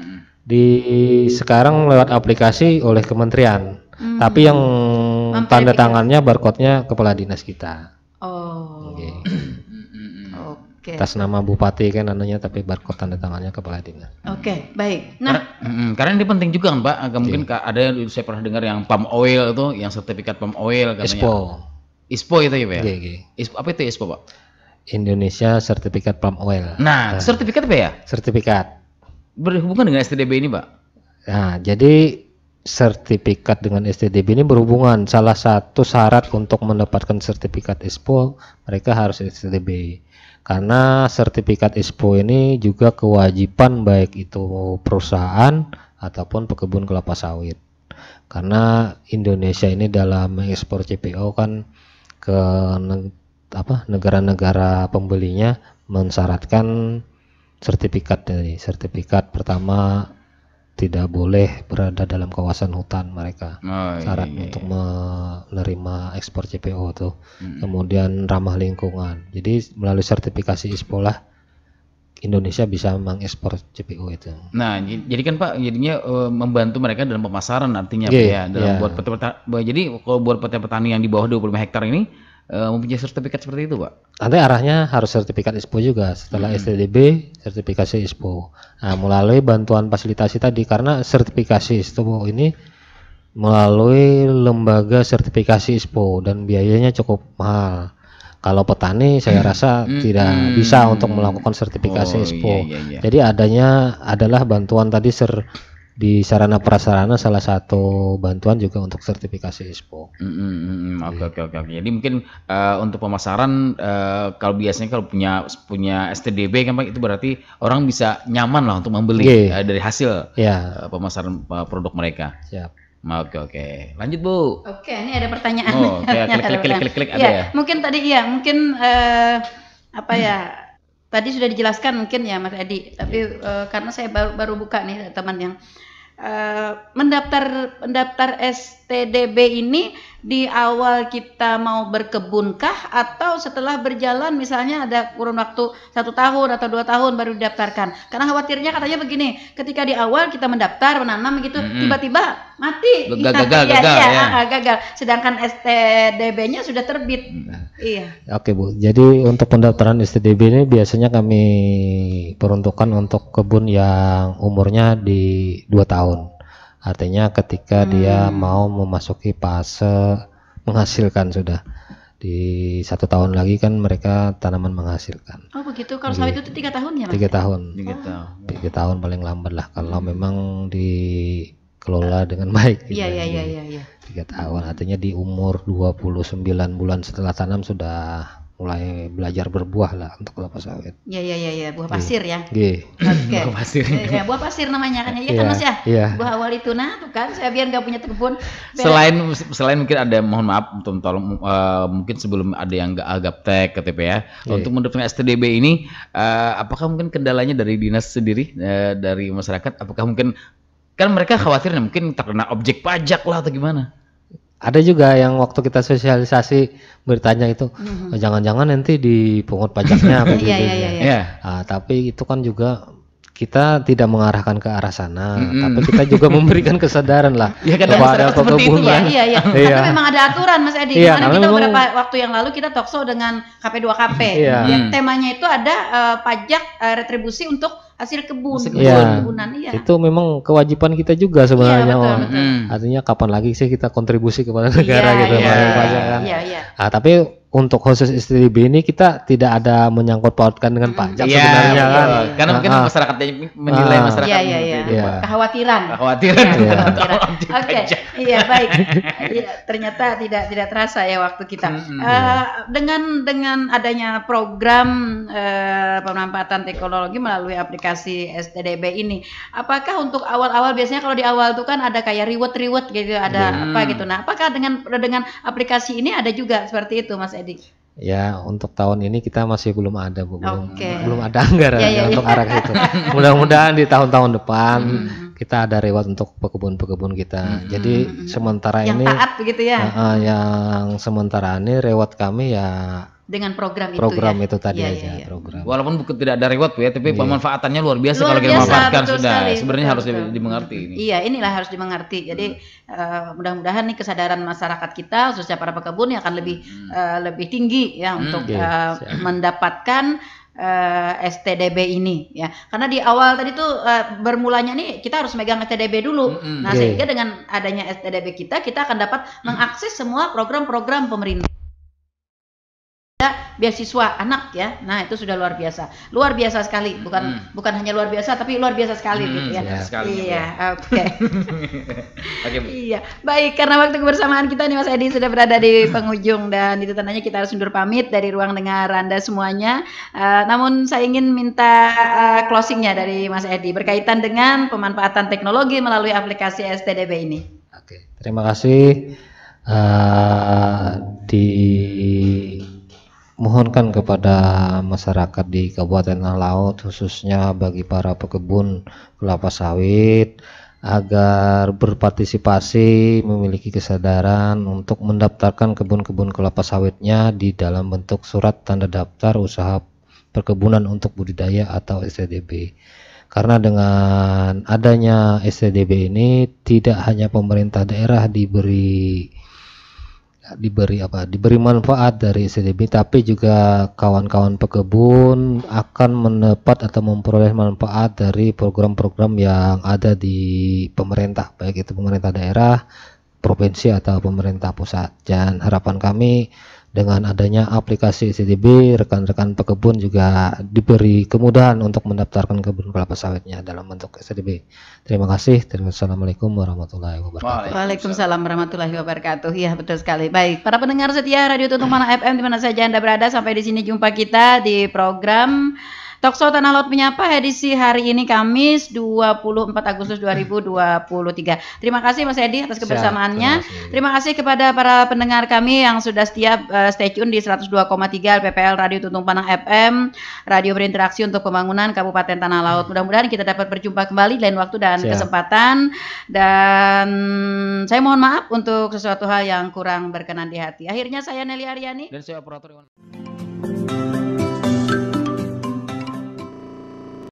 Sekarang lewat aplikasi oleh kementerian. Tapi yang tanda tangannya barcode-nya kepala dinas kita. Oke. Atas nama bupati kan namanya, tapi barcode tanda tangannya kepala dinas. Oke, baik. Nah, karena ini penting juga kan, Pak. Mungkin ada yang saya pernah dengar yang palm oil itu, yang sertifikat palm oil katanya. ISPO itu ya Pak ya? ISPO, apa itu ISPO Pak? Indonesia Sertifikat Palm Oil. Nah, sertifikat apa ya? Sertifikat. Berhubungan dengan STDB ini Pak? Nah, jadi sertifikat dengan STDB ini berhubungan. Salah satu syarat untuk mendapatkan sertifikat ISPO, mereka harus STDB. Karena sertifikat ISPO ini juga kewajiban baik itu perusahaan ataupun pekebun kelapa sawit. Karena Indonesia ini dalam mengekspor CPO kan ke negara-negara pembelinya mensyaratkan sertifikat. Dari sertifikat pertama tidak boleh berada dalam kawasan hutan mereka, syarat untuk menerima ekspor CPO itu. Kemudian ramah lingkungan. Jadi melalui sertifikasi ISPO lah Indonesia bisa mengekspor CPO itu. Nah, jadi kan Pak, jadinya membantu mereka dalam pemasaran artinya Pak ya, dalam buat jadi kalau buat petani yang di bawah 25 hektar ini mempunyai sertifikat seperti itu Pak? Nanti arahnya harus sertifikat ISPO juga setelah STDB, sertifikasi ISPO. Nah, melalui bantuan fasilitasi tadi, karena sertifikasi ISPO ini melalui lembaga sertifikasi ISPO dan biayanya cukup mahal. Kalau petani saya rasa tidak bisa untuk melakukan sertifikasi ISPO. Jadi adanya adalah bantuan tadi di sarana prasarana, salah satu bantuan juga untuk sertifikasi ISPO. Oke. Jadi mungkin untuk pemasaran kalau biasanya kalau punya STDB kan Pak, itu berarti orang bisa nyaman lah untuk membeli dari hasil pemasaran produk mereka. Siap. Oke. Lanjut Bu. Oke, ini ada pertanyaan. Klik ada ya. Mungkin tadi mungkin tadi sudah dijelaskan mungkin ya Mas Edi, tapi karena saya baru buka nih teman yang mendaftar STDB ini di awal kita mau berkebunkah atau setelah berjalan misalnya ada kurun waktu 1 tahun atau 2 tahun baru didaftarkan? Karena khawatirnya katanya begini, ketika di awal kita mendaftar menanam gitu tiba-tiba mati, gagal. Sedangkan STDB-nya sudah terbit. Iya. Oke Bu, jadi untuk pendaftaran STDB ini biasanya kami peruntukkan untuk kebun yang umurnya di 2 tahun. Artinya ketika dia mau memasuki fase menghasilkan sudah. Di 1 tahun lagi kan mereka tanaman menghasilkan. Oh begitu, kalau sawit itu 3 tahun ya Mas? 3 tahun. 3 tahun paling lambat lah kalau memang dikelola dengan baik. Iya. 3 tahun, artinya di umur 29 bulan setelah tanam sudah mulai belajar berbuah lah untuk kelapa sawit. Iya, buah pasir ya. Oke. Buah pasir. Ya, buah pasir namanya kan ya, kan Mas ya? Iya. Buah awal itu nah, tuh kan saya biar nggak punya kebun. Selain mungkin ada, mohon maaf tolong mungkin sebelum ada yang nggak gaptek KTP ya, untuk mendapatkan STDB ini, apakah mungkin kendalanya dari dinas sendiri, dari masyarakat? Apakah mungkin kan mereka khawatir mungkin terkena objek pajak lah atau gimana? Ada juga yang waktu kita sosialisasi bertanya itu, jangan-jangan nanti dipungut pajaknya apa gitu. Iya. Tapi itu kan juga kita tidak mengarahkan ke arah sana, tapi kita juga memberikan kesadaran lah kepada pekebunan. Iya. Tapi memang ada aturan Mas Edi. Karena kita beberapa waktu yang lalu kita talkshow dengan KP2KP. Temanya itu ada pajak retribusi untuk hasil kebunan. Iya. Itu memang kewajiban kita juga sebenarnya. Betul. Artinya kapan lagi sih kita kontribusi kepada negara gitu. Iya. Tapi untuk khusus STDB ini kita tidak ada menyangkut pautkan dengan pajak sebenarnya kan. Karena mungkin masyarakat menilai masyarakat kekhawatiran. Oke. Iya, baik. Ternyata tidak terasa ya waktu kita. Dengan adanya program pemanfaatan teknologi melalui aplikasi STDB ini, apakah untuk awal-awal biasanya kalau di awal itu kan ada kayak reward gitu, ada apa gitu. Nah, apakah dengan aplikasi ini ada juga seperti itu Mas Edi? Ya, untuk tahun ini kita masih belum ada Bu, belum ada anggaran untuk arah itu. Mudah-mudahan di tahun-tahun depan kita ada reward untuk pekebun-pekebun kita. Jadi sementara yang ini taat begitu ya. Yang sementara ini reward kami ya dengan program itu tadi aja. Program. Walaupun tidak ada reward ya, tapi pemanfaatannya luar biasa kalau kita manfaatkan sudah. Sebenarnya harus dimengerti ini. Iya, inilah harus dimengerti. Jadi mudah-mudahan nih kesadaran masyarakat kita khususnya para pekebun yang akan lebih tinggi ya untuk mendapatkan STDB ini ya. Karena di awal tadi tuh bermulanya nih kita harus megang STDB dulu. Nah, sehingga dengan adanya STDB kita akan dapat mengakses semua program-program pemerintah. Beasiswa anak ya, nah itu sudah luar biasa sekali, bukan hanya luar biasa tapi luar biasa sekali gitu ya. Oke. Iya, baik, karena waktu kebersamaan kita nih Mas Edi sudah berada di penghujung dan itu tandanya kita harus undur pamit dari ruang dengar Anda semuanya. Namun saya ingin minta closingnya dari Mas Edi berkaitan dengan pemanfaatan teknologi melalui aplikasi STDB ini. Oke, terima kasih. Mohonkan kepada masyarakat di Kabupaten Talaut khususnya bagi para pekebun kelapa sawit agar berpartisipasi, memiliki kesadaran untuk mendaftarkan kebun-kebun kelapa sawitnya di dalam bentuk surat tanda daftar usaha perkebunan untuk budidaya atau STDB. Karena dengan adanya STDB ini tidak hanya pemerintah daerah diberi manfaat dari STDB, tapi juga kawan-kawan pekebun akan mendapat atau memperoleh manfaat dari program-program yang ada di pemerintah, baik itu pemerintah daerah, provinsi atau pemerintah pusat. Dan harapan kami dengan adanya aplikasi STDB, rekan-rekan pekebun juga diberi kemudahan untuk mendaftarkan kebun kelapa sawitnya dalam bentuk STDB. Terima kasih. Assalamualaikum warahmatullahi wabarakatuh. Waalaikumsalam warahmatullahi wabarakatuh. Iya, betul sekali. Baik, para pendengar setia Radio Tutung Mana FM di mana saja Anda berada, sampai di sini jumpa kita di program Talkshow Tanah Laut Menyapa edisi hari ini Kamis 24 Agustus 2023. Terima kasih Mas Edi atas kebersamaannya. Terima kasih kepada para pendengar kami yang sudah setiap stay tune di 102,3 LPPL Radio Tuntung Panang FM, radio berinteraksi untuk pembangunan Kabupaten Tanah Laut. Mudah-mudahan kita dapat berjumpa kembali lain waktu dan kesempatan. Dan saya mohon maaf untuk sesuatu hal yang kurang berkenan di hati. Akhirnya saya Nelly Aryani dan saya operator